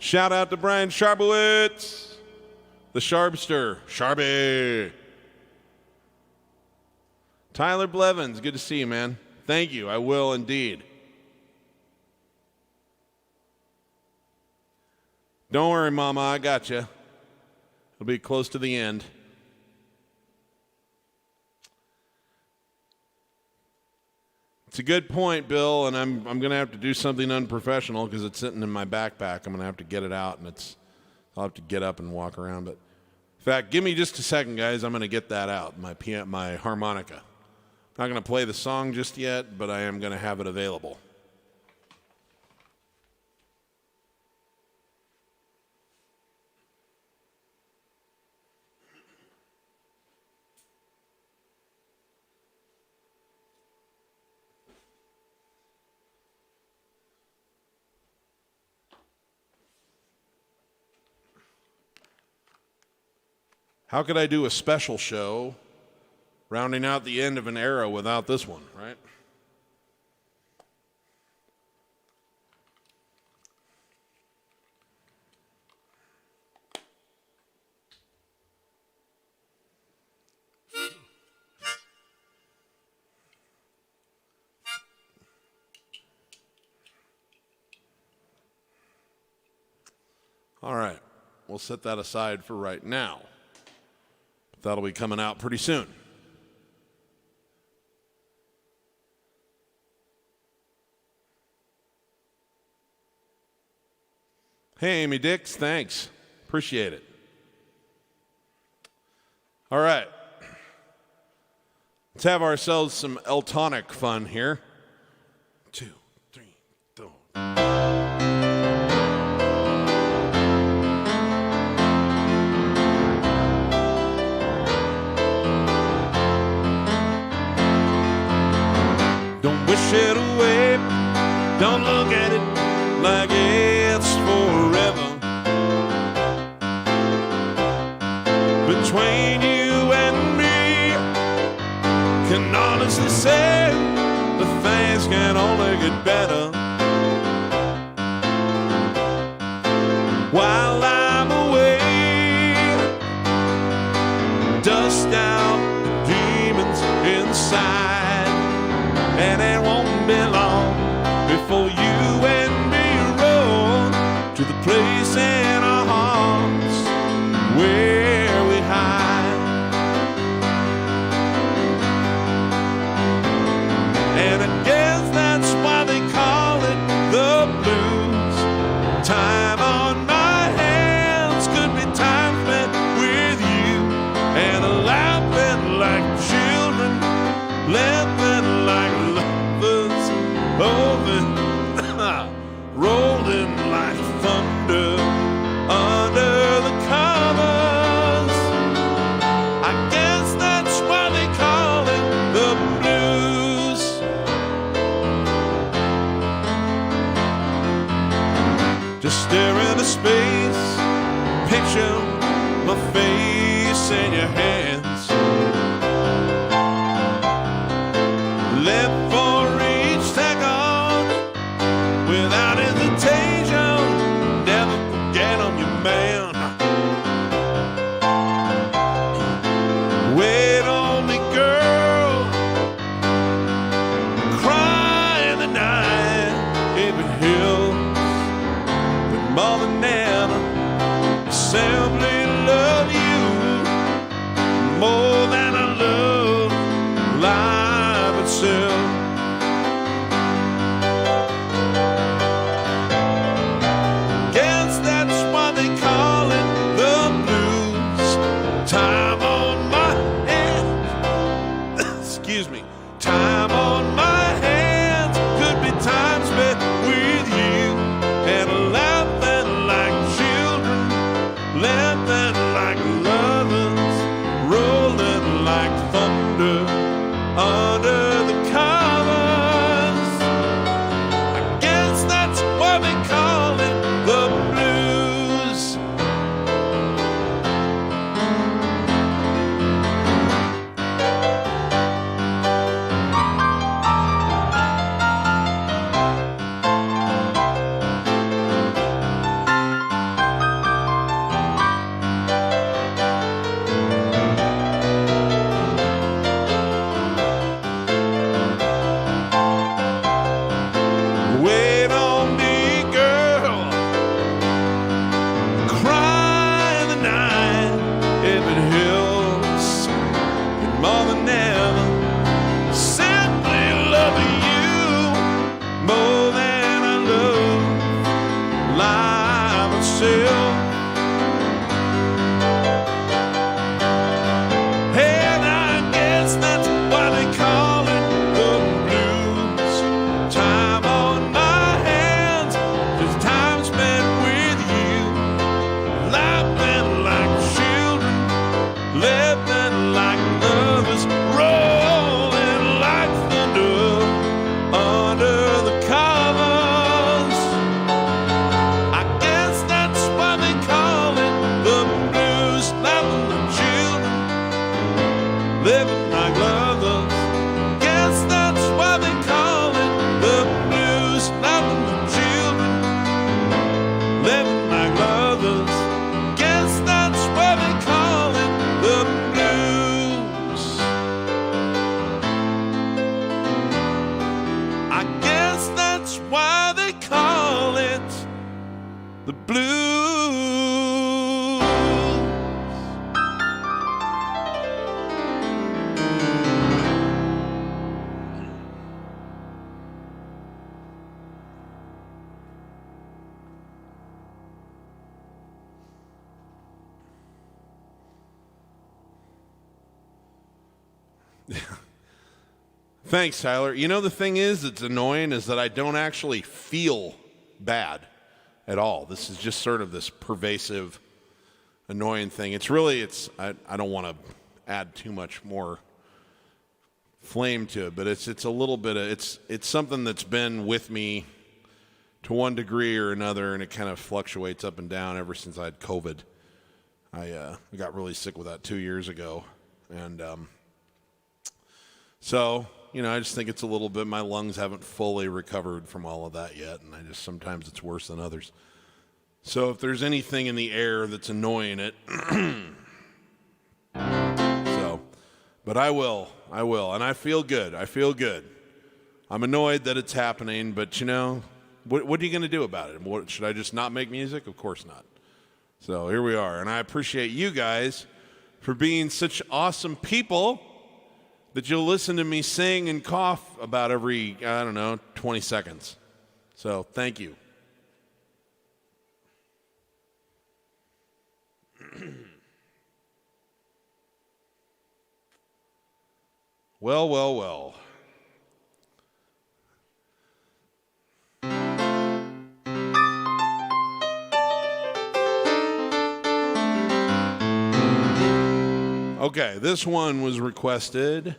Shout out to Brian Sharbowitz, the Sharpster, Sharby. Tyler Blevins, good to see you, man. Thank you, I will indeed. Don't worry, Mama, I got you. It'll be close to the end. It's a good point, Bill, and I'm going to have to do something unprofessional because it's sitting in my backpack. I'm going to have to get it out, and I'll have to get up and walk around. But in fact, give me just a second, guys. I'm going to get that out, my harmonica. I'm not going to play the song just yet, but I am going to have it available. How could I do a special show rounding out the end of an era without this one, right? All right, we'll set that aside for right now. That'll be coming out pretty soon. Hey, Amy Dix, thanks. Appreciate it. All right. Let's have ourselves some Eltonic fun here. 2, 3, 4. Wish it away, don't look at it like it's forever. Between you and me, can honestly say the things can only get better. While I'm away, dust out the demons inside. And it won't be long before you and me roll to the place in our hearts where we hide. And I guess that's why they call it the blues. Time on my hands could be time spent with you, and laughing like children, laughing like rolling like thunder under the covers. I guess that's why they call it the blues. Just stare into space, picture my face in your hands. Live for each second without hesitation, never forget I'm your man. Wait on me, girl, cry in the night if it helps, but more than ever, I simply love you more than I love life itself. Time on my hands could be time spent with you, and laughing like children, laughing like lovers, rolling living like lovers. Guess that's why they call it the blues. Loving the children, living like lovers. Guess that's why they call it the blues. I guess that's why they call it the blues. Thanks, Tyler. You know, the thing is that's annoying is that I don't actually feel bad at all. This is just sort of this pervasive, annoying thing. It's really, I don't want to add too much more flame to it, but it's a little bit of, it's something that's been with me to one degree or another, and it kind of fluctuates up and down ever since I had COVID. I got really sick with that 2 years ago, and so, you know, I just think it's a little bit, my lungs haven't fully recovered from all of that yet, and sometimes it's worse than others. So if there's anything in the air that's annoying it, but I will, and I feel good. I'm annoyed that it's happening, but you know, what are you going to do about it? Should I just not make music? Of course not. So here we are, and I appreciate you guys for being such awesome people that you'll listen to me sing and cough about every, 20 seconds. So thank you. Well. Okay, this one was requested,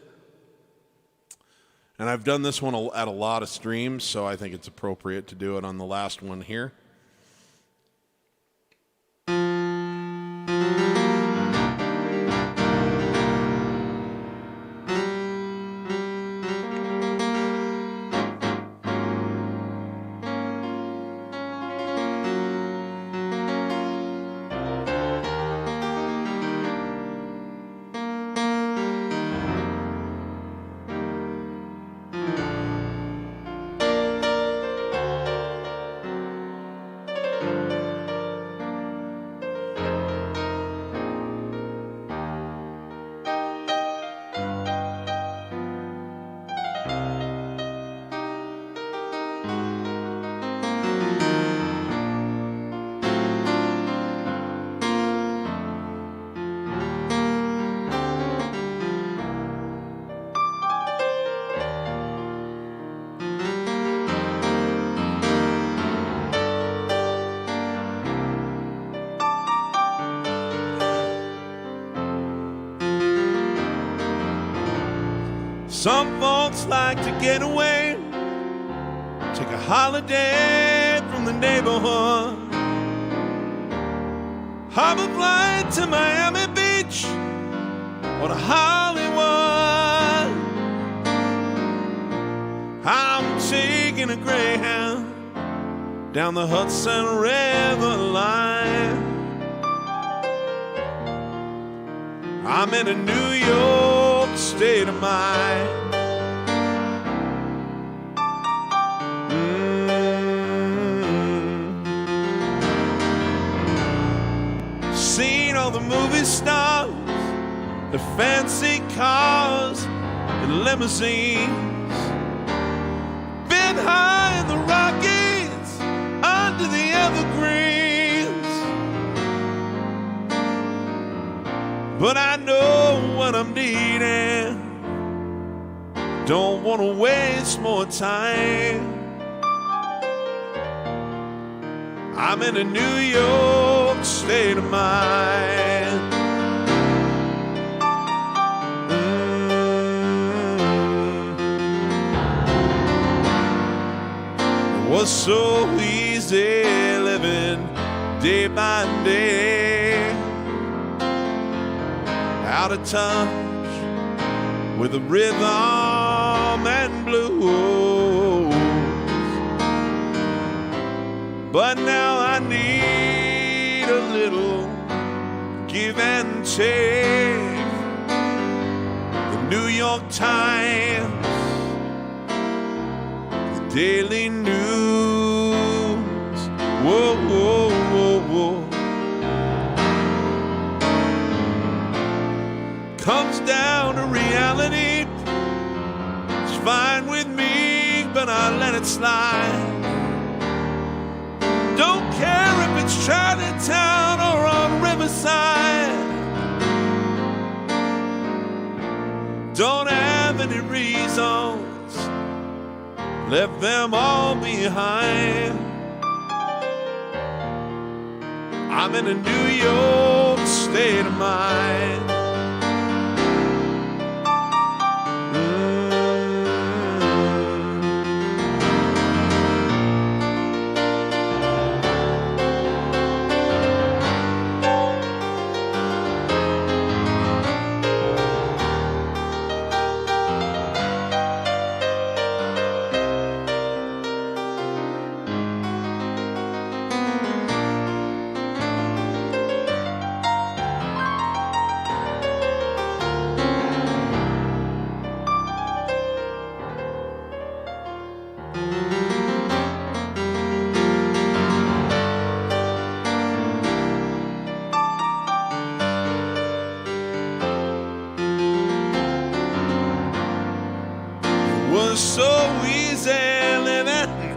and I've done this one at a lot of streams, so I think it's appropriate to do it on the last one here. Some folks like to get away, take a holiday from the neighborhood, harbor flight to Miami Beach or to Hollywood. I'm taking a Greyhound down the Hudson River line. I'm in a New York state of mind. Seen all the movie stars, the fancy cars and limousines. Been high in the Rockies, under the evergreens. But I know what I'm needing, don't want to waste more time. I'm in a New York state of mind. It was so easy living day by day, out of touch with the rhythm and blues. But now I need a little give and take. The New York Times, the Daily News, whoa, whoa, whoa, whoa, comes down to reality. It's fine with me, but I let it slide. Don't care if it's Chinatown or on Riverside. Don't have any reasons, left them all behind. I'm in a New York state of mind. So easy living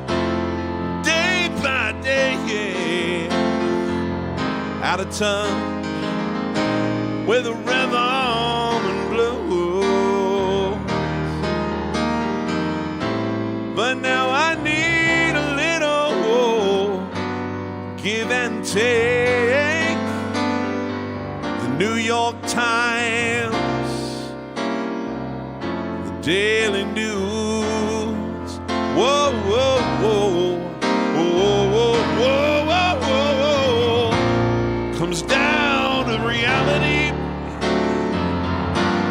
day by day, yeah. Out of touch with the rhythm and blues. But now I need a little give and take. The New York Times, the Daily News, whoa, whoa, whoa, whoa, whoa, whoa, whoa, whoa, comes down to reality.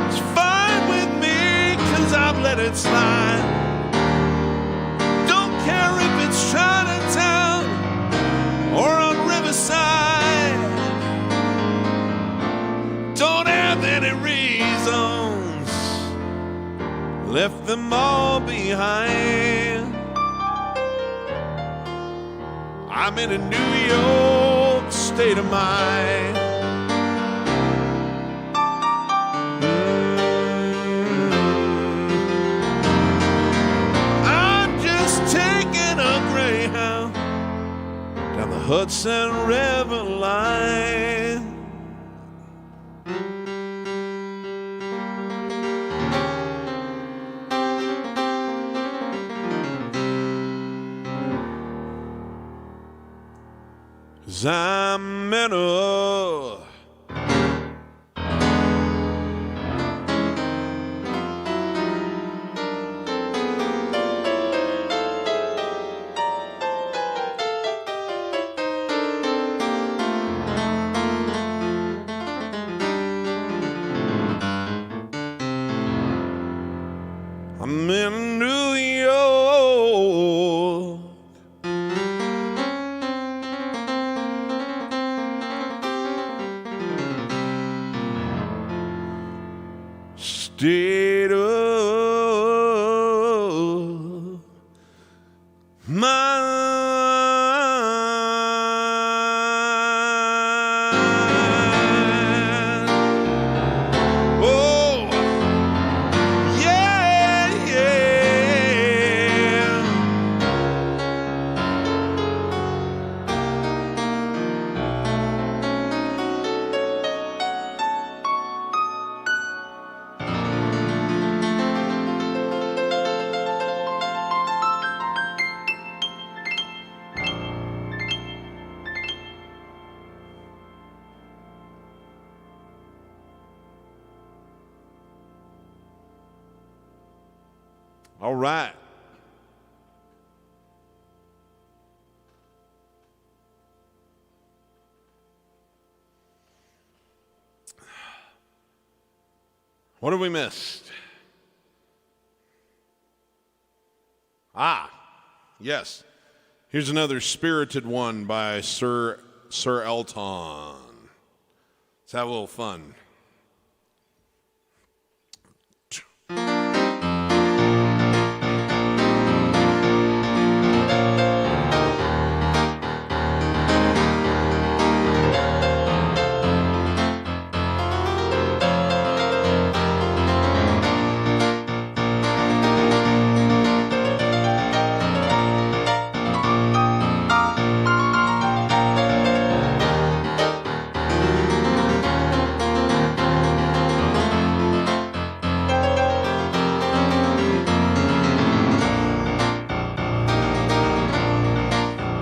It's fine with me, 'cause I've let it slide. Don't care if it's Chinatown or on Riverside. Don't have any reasons, left them all behind. I'm in a New York state of mind. I'm just taking a Greyhound down the Hudson River line. I'm in a I'm in New York. State of mind. Oh, yeah, yeah. All right. What have we missed? Ah, yes. Here's another spirited one by Sir Elton. Let's have a little fun.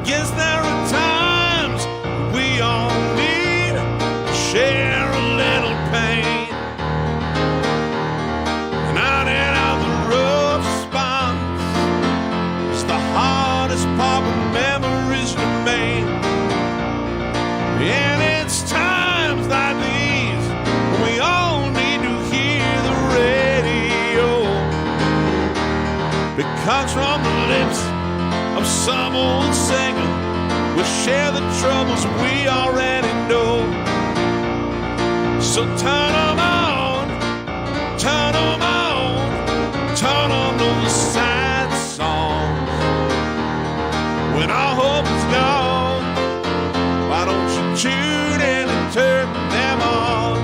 Yes, there are times we all need to share a little pain. And out and out the rough spots is the hardest part when memories remain. And it's times like these when we all need to hear the radio. Because from the lips of some old singer, we'll share the troubles we already know. So turn 'em on, turn 'em on, turn on those sad songs. When our hope is gone, why don't you tune in and turn them on?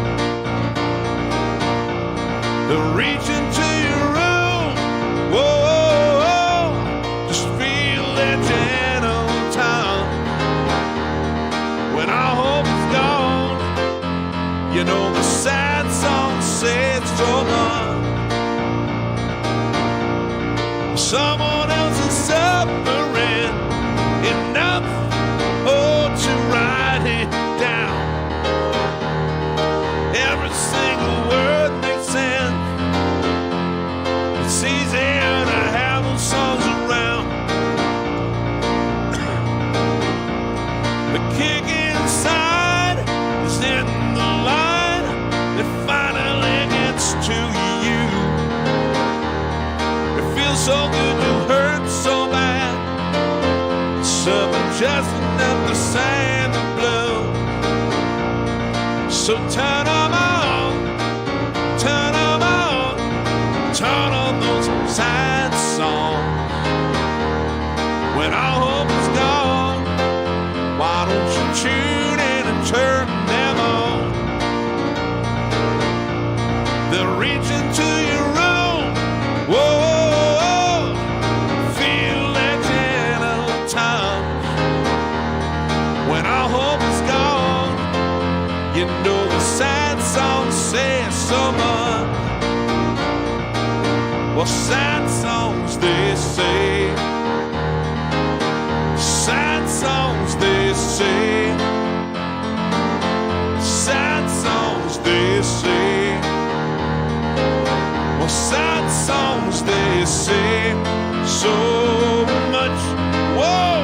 They'll reach into your room, whoa, just feel that gentle touch. When our hope is gone, you know the sad song says so much. Someone else is suffering enough, to write it down. Every single word makes sense. It's easier to have those songs around. The kick inside is in the line that finally gets to you. It feels so good to hurt so bad. Something just enough to sand the blue. So turn 'em on, turn 'em on, turn on those sad songs. When our hope is gone, why don't you tune in and turn them on? They'll reach into your room, whoa, feel that gentle touch. When our hope is gone, you know the sad song says so much. Well, sad songs they say, sad songs they say, sad songs they say. Well, sad songs they say so much. Whoa!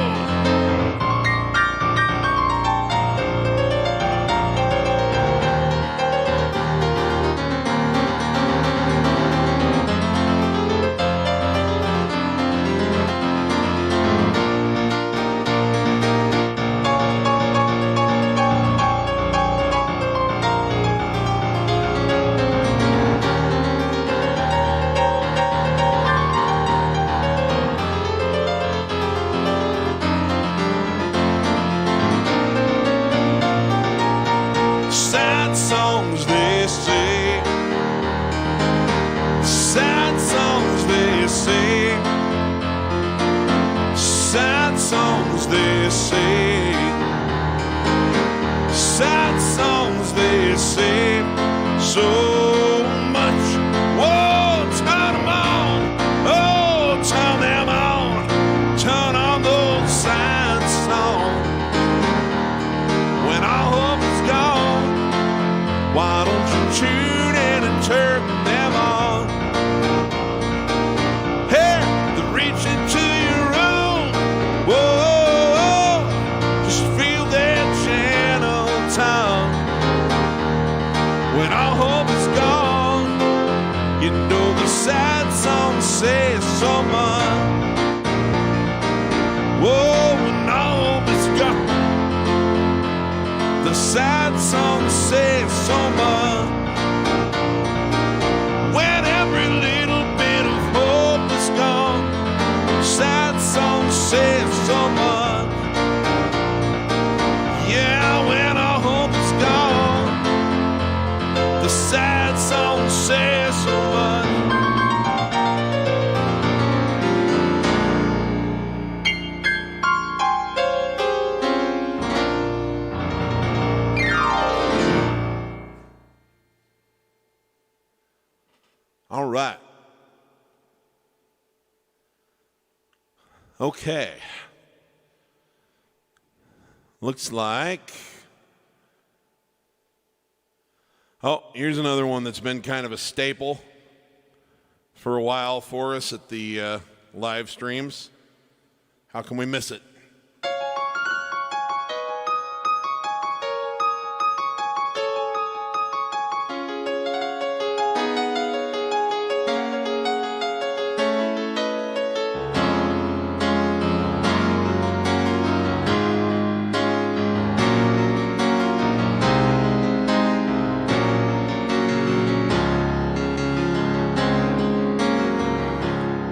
Sad songs they say, sad songs they say, sad songs they say, sad songs they say so much. Whoa, turn 'em on, oh, turn them on, turn on those sad songs. When our hope is gone, why don't you tune in and turn them on? Hey, they reach into your room, whoa, just feel that gentle touch. When our hope is gone, you know the sad song says so much. All right. Okay. Looks like... Oh, here's another one that's been kind of a staple for a while for us at the live streams. How can we miss it?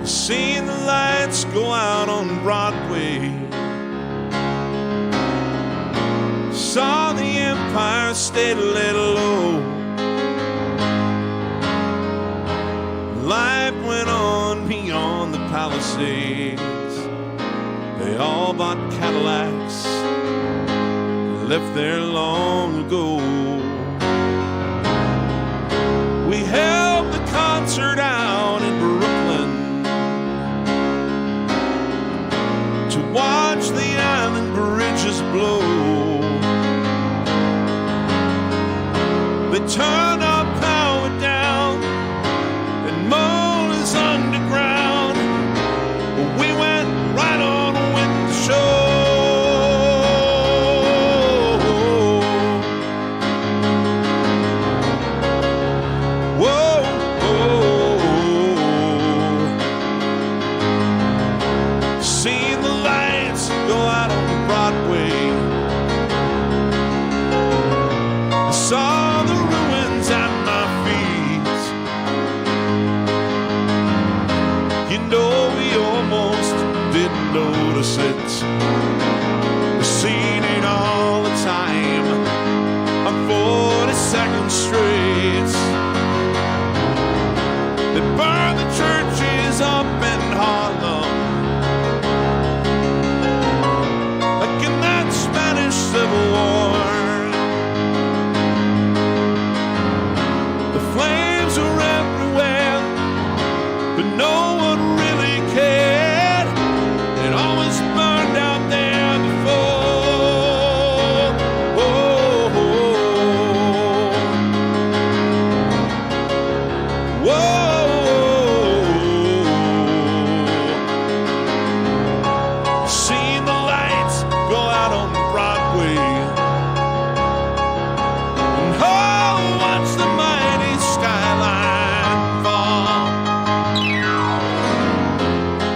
Seeing the lights go out on Broadway, saw the Empire State a little low. Life went on beyond the Palisades. They all bought Cadillacs, left there long ago. We held the concert out in Brooklyn to watch the island bridges blow. They turned our power down and mowed us underground. We went right on with the show. Whoa, whoa. Seen the lights go out on Broadway. I saw the ruins at my feet. You know, we almost didn't notice it. The scene ain't all the time on 42nd Street. They burned the churches up in Harlem, like in that Spanish Civil War. The flames were everywhere, but no one really cared. It always burned out there before. Whoa, whoa. Seen the lights go out on Broadway, and oh, watch the mighty skyline fall.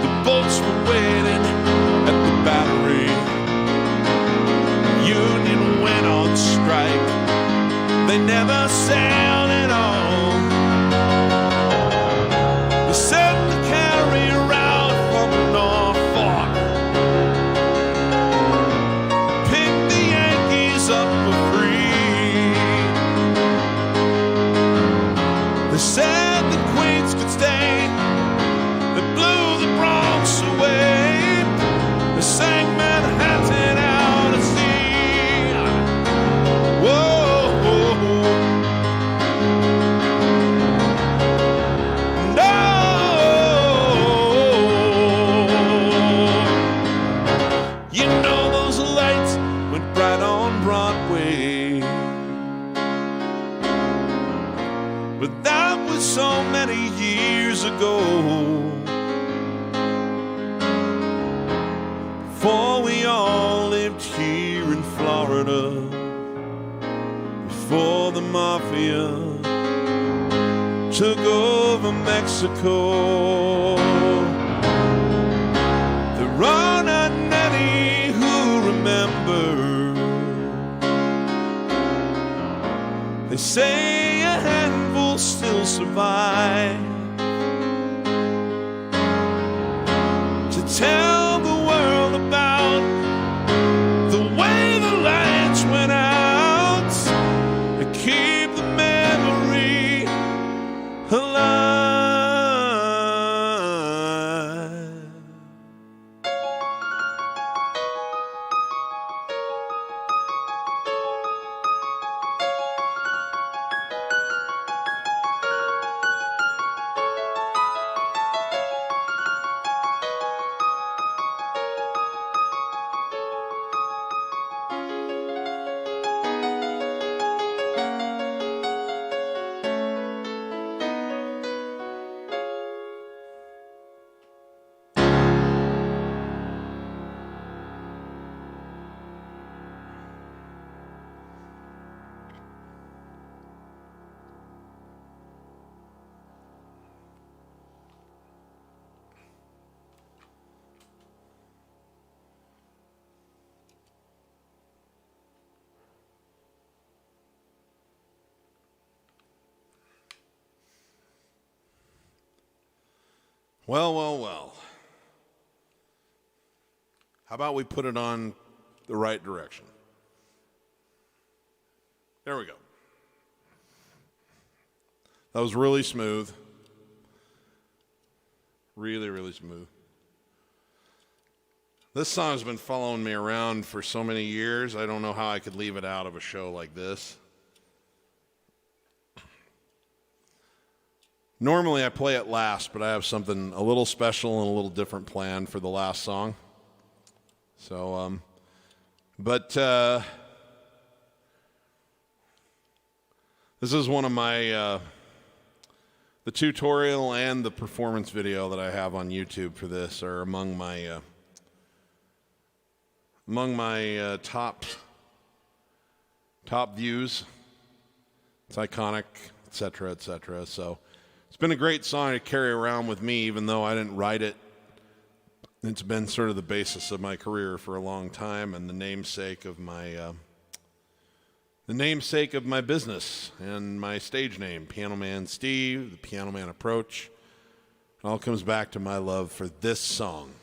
The boats were waiting at the Battery. Union went on strike. They never sailed at all. They sent the carrier out from Norfolk, picked the Yankees up for free. They said the Queens could stay. They blew the Bronx away. They sang Manhattan out at sea. Whoa, no. You know those lights went bright on Broadway, but that was so many years ago. Before we all lived here in Florida, before the mafia took over Mexico. There are not many who remember. They say a handful still survive to tell the world about the way the lights went out, and keep the memory alive. Well, well, well. How about we put it on the right direction? There we go. That was really smooth. Really, really smooth. This song's been following me around for so many years, I don't know how I could leave it out of a show like this. Normally I play it last, but I have something a little special and a little different planned for the last song. So, this is one of my, the tutorial and the performance video that I have on YouTube for this are among my top views. It's iconic, etc., etc. So it's been a great song to carry around with me, even though I didn't write it. It's been sort of the basis of my career for a long time, and the namesake of my business and my stage name, Piano Man Steve, the Piano Man approach. It all comes back to my love for this song.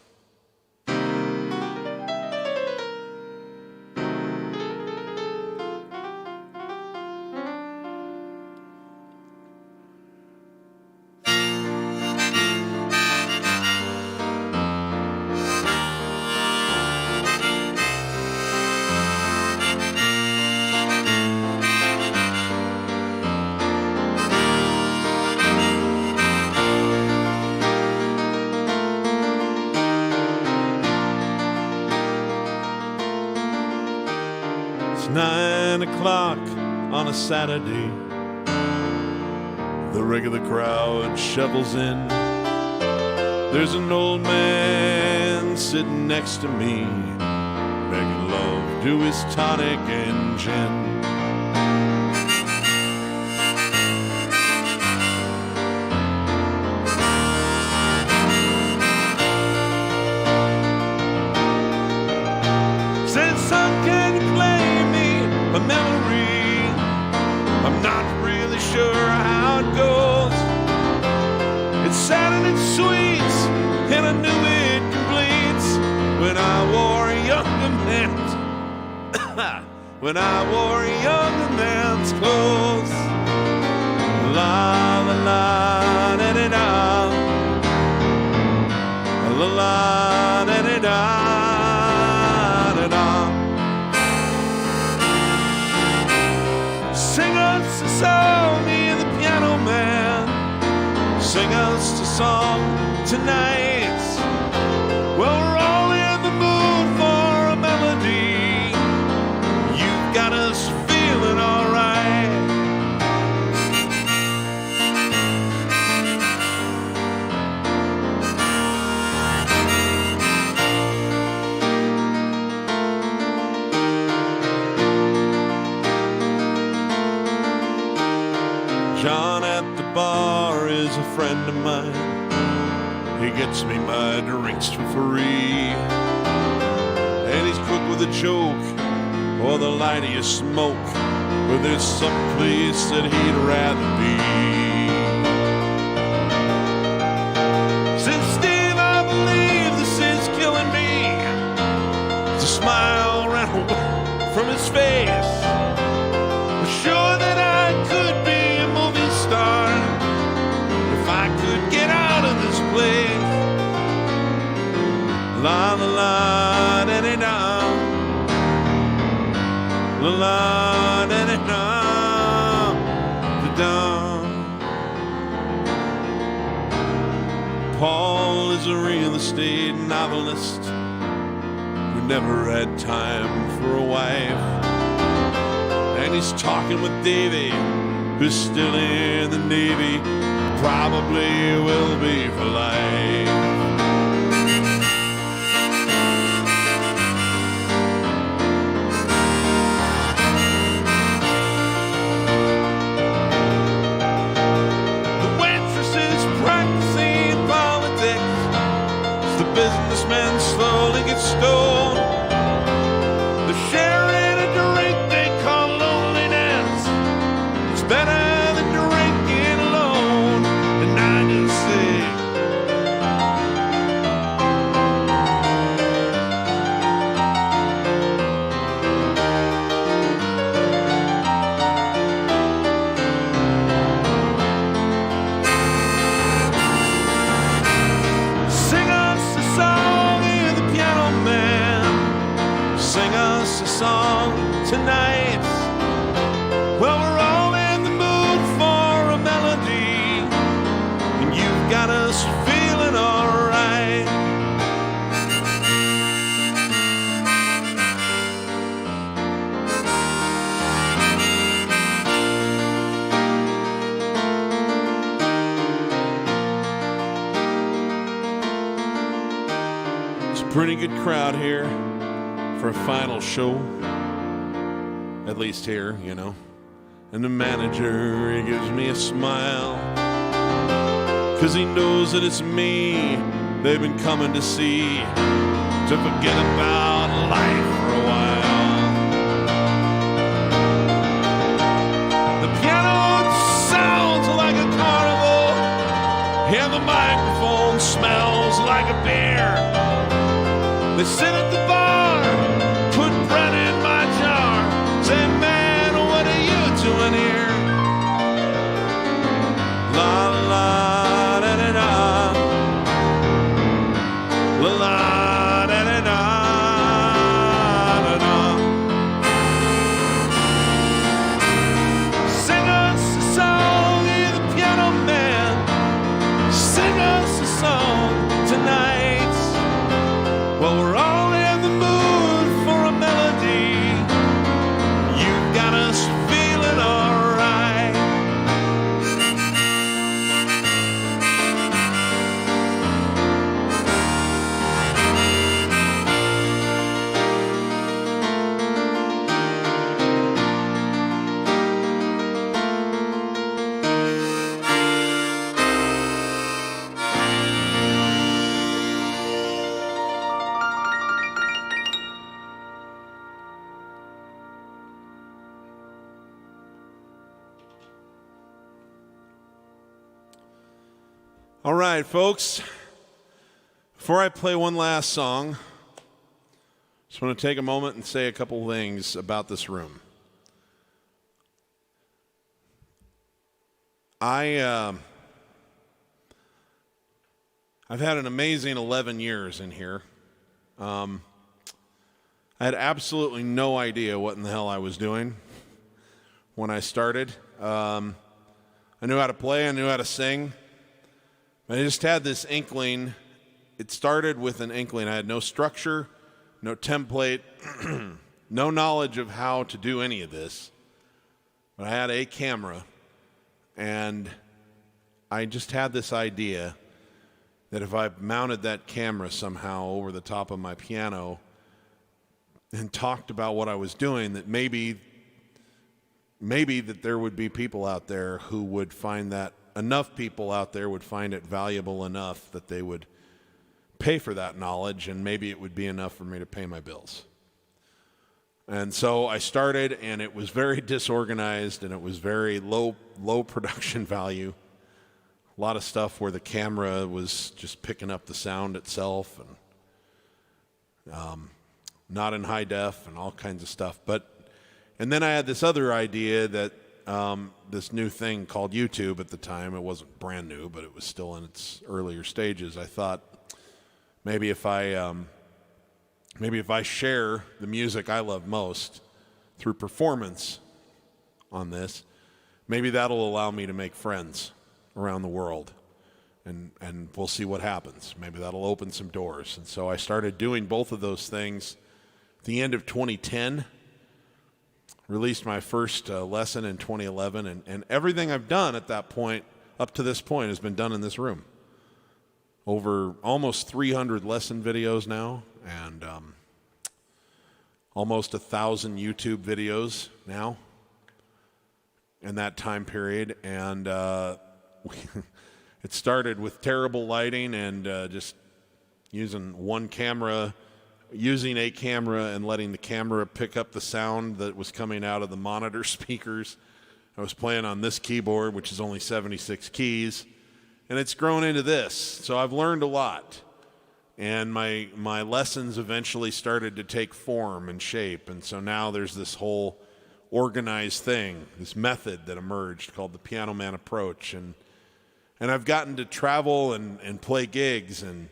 It's 9 o'clock on a Saturday. The regular crowd shovels in. There's an old man sitting next to me, making love to his tonic and gin. Said, son, can you play me a memory? I'm not really sure how it goes. It's sad and it's sweet, and I knew it completes when I wore a younger man's when I wore a younger man's clothes. La la la da da da, la la da da da da. Sing us a song, me and the piano man. Sing us a song tonight. Well, we're all in the mood for a melody. You've got us feeling all right. John at the bar is a friend of mine. He gets me my drinks for free, and he's quick with a joke or the light of your smoke, but there's some place that he'd rather be. Since Steve, I believe this is killing me. The smile ran away from his face. Sure that I could be a movie star if I could get out of this place. La la la da da da, la la da da da da da. Paul is a real estate novelist who never had time for a wife, and he's talking with Davy, who's still in the Navy, probably will be for life. Businessmen slowly get stoned. They're sharing a drink they call loneliness. It's better than drinking alone. And I just say, got us feeling alright. It's a pretty good crowd here for a final show. At least here, you know. And the manager, he gives me a smile, 'cause he knows that it's me they've been coming to see, to forget about life for a while. The piano sounds like a carnival, and the microphone smells like a beer. They sit at the bar, put bread in my jar, say, man, what are you doing here? La la da da da, la la da da da da. Sing us a song, you're the piano man. Sing us a song tonight. Well, we're all in the mood for a melody. You've got us feeling alright. All right, folks. Before I play one last song, just want to take a moment and say a couple things about this room. I've had an amazing 11 years in here. I had absolutely no idea what in the hell I was doing when I started. I knew how to play, I knew how to sing. I just had this inkling. It started with an inkling. I had no structure, no template, no knowledge of how to do any of this. But I had a camera, and I just had this idea that if I mounted that camera somehow over the top of my piano and talked about what I was doing, that maybe that there would be people out there who would find that, enough people out there would find it valuable enough that they would pay for that knowledge, and maybe it would be enough for me to pay my bills. And so I started, and it was very disorganized, and it was very low production value. A lot of stuff where the camera was just picking up the sound itself, and not in high def, and all kinds of stuff. And then I had this other idea that this new thing called YouTube at the time. It wasn't brand new, but it was still in its earlier stages. I thought maybe if I share the music I love most through performance on this, maybe that'll allow me to make friends around the world, and we'll see what happens. Maybe that'll open some doors. And so I started doing both of those things at the end of 2010. Released my first lesson in 2011, and everything I've done at that point, up to this point, has been done in this room. Over almost 300 lesson videos now, and almost 1,000 YouTube videos now in that time period. And it started with terrible lighting and just using a camera and letting the camera pick up the sound that was coming out of the monitor speakers. I was playing on this keyboard, which is only 76 keys, and it's grown into this. So I've learned a lot, and my lessons eventually started to take form and shape, and so now there's this whole organized thing, this method that emerged called the Piano Man approach, and I've gotten to travel and play gigs in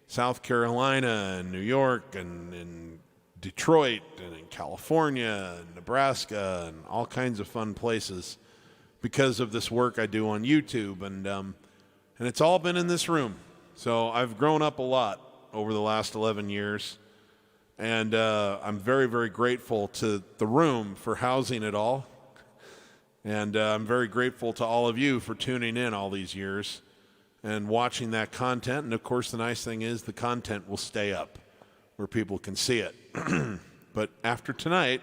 South Carolina and New York and in Detroit and in California and Nebraska and all kinds of fun places because of this work I do on YouTube. And And it's all been in this room. So I've grown up a lot over the last 11 years. And I'm very, very grateful to the room for housing it all. And I'm very grateful to all of you for tuning in all these years and watching that content. And of course, the nice thing is the content will stay up where people can see it. But after tonight,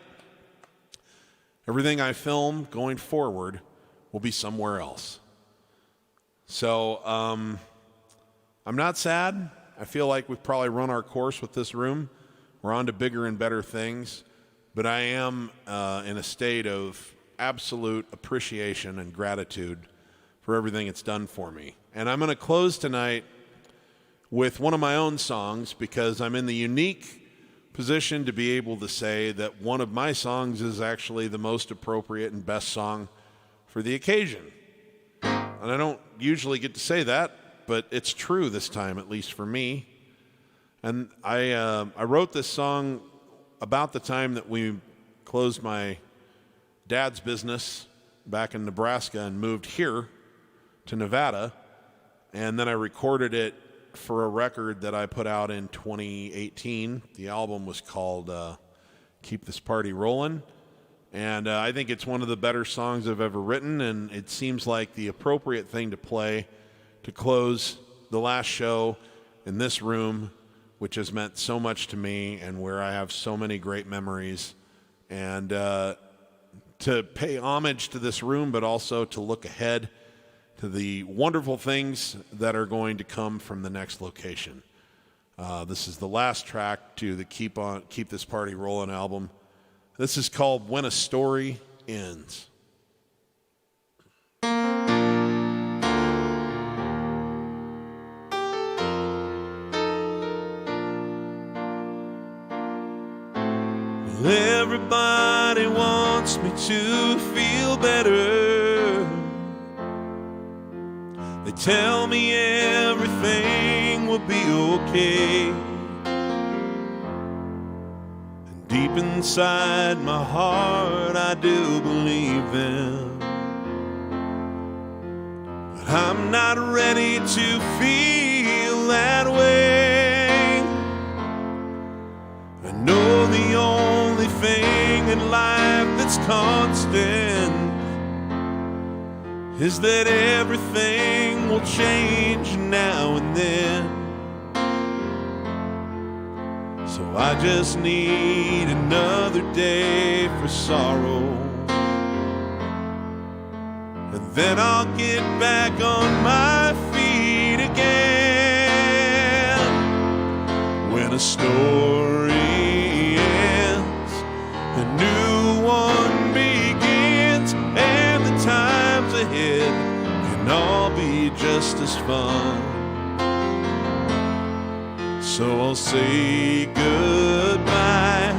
everything I film going forward will be somewhere else. So I'm not sad. I feel like we've probably run our course with this room. We're on to bigger and better things. But I am in a state of absolute appreciation and gratitude for everything it's done for me. And I'm going to close tonight with one of my own songs because I'm in the unique position to be able to say that one of my songs is actually the most appropriate and best song for the occasion. And I don't usually get to say that, but it's true this time, at least for me. And I wrote this song about the time that we closed my dad's business back in Nebraska and moved here to Nevada. And then I recorded it for a record that I put out in 2018. The album was called Keep This Party Rollin'. And I think it's one of the better songs I've ever written, and it seems like the appropriate thing to play to close the last show in this room, which has meant so much to me and where I have so many great memories. And to pay homage to this room, but also to look ahead to the wonderful things that are going to come from the next location. This is the last track to the Keep This Party Rollin' album. This is called When a Story Ends. Well, everybody wants me to feel better. They tell me everything will be okay. And deep inside my heart, I do believe them. But I'm not ready to feel that way. I know the only thing in life that's constant is that everything will change now and then. So I just need another day for sorrow, and then I'll get back on my feet again. When a story ends, a new one begins, and the times ahead can all be just as fun. So I'll say goodbye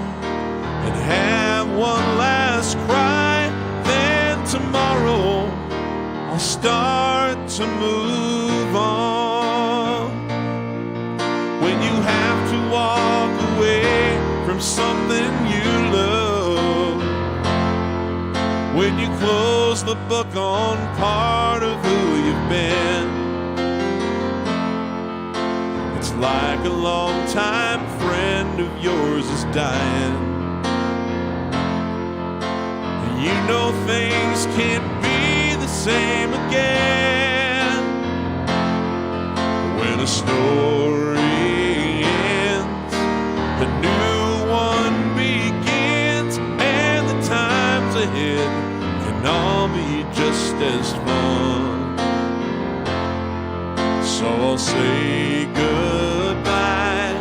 and have one last cry. Then tomorrow I'll start to move on. When you have to walk away from something you love, when you close the book on part of who you've been, it's like a long-time friend of yours is dying. And you know things can't be the same again. When a story ends, a new one begins, and the times ahead can all be just as fun. So I'll say goodbye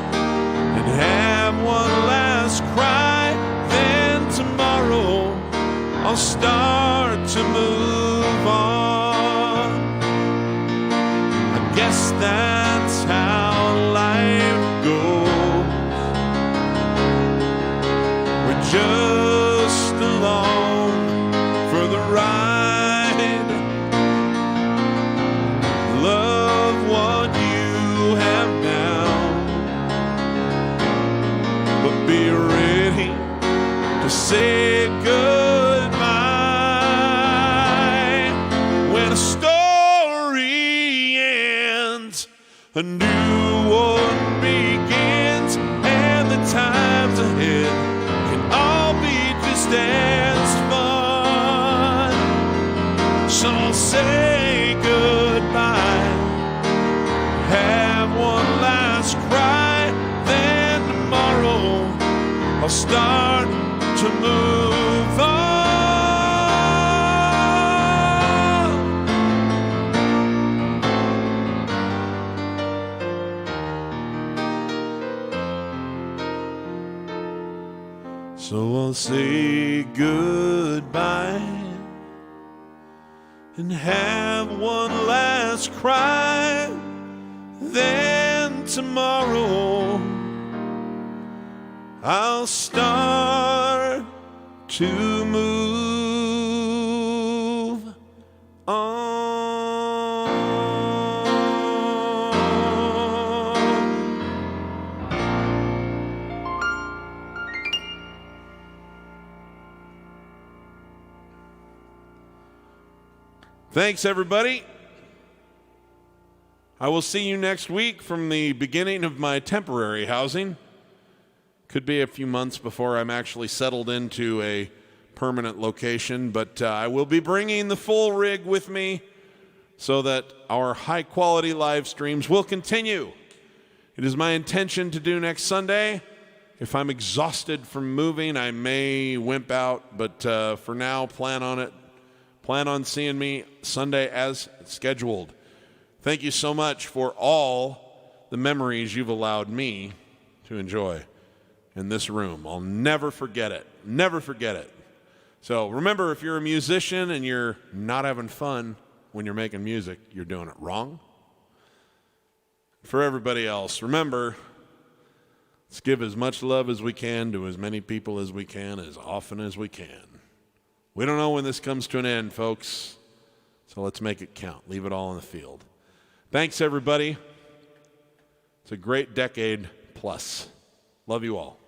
and have one last cry. Then tomorrow I'll start to move on. I guess that's how life goes. We're just along for the ride. Love what you have now, but be ready to say goodbye when a story ends. a new one begins, and the times ahead can all be just as fun. So I'll say goodbye, have one last cry, then tomorrow I'll start to move on. So I'll say goodbye and have one last cry, then tomorrow I'll start to move on. Thanks, everybody. I will see you next week from the beginning of my temporary housing. Could be a few months before I'm actually settled into a permanent location, but I will be bringing the full rig with me so that our high-quality live streams will continue. It is my intention to do next Sunday. If I'm exhausted from moving, I may wimp out, but for now, plan on it. Plan on seeing me Sunday as scheduled. Thank you so much for all the memories you've allowed me to enjoy in this room. I'll never forget it. Never forget it. So remember, if you're a musician and you're not having fun when you're making music, you're doing it wrong. For everybody else, remember, let's give as much love as we can to as many people as we can, as often as we can. We don't know when this comes to an end, folks, so let's make it count. Leave it all in the field. Thanks, everybody. It's a great decade plus. Love you all.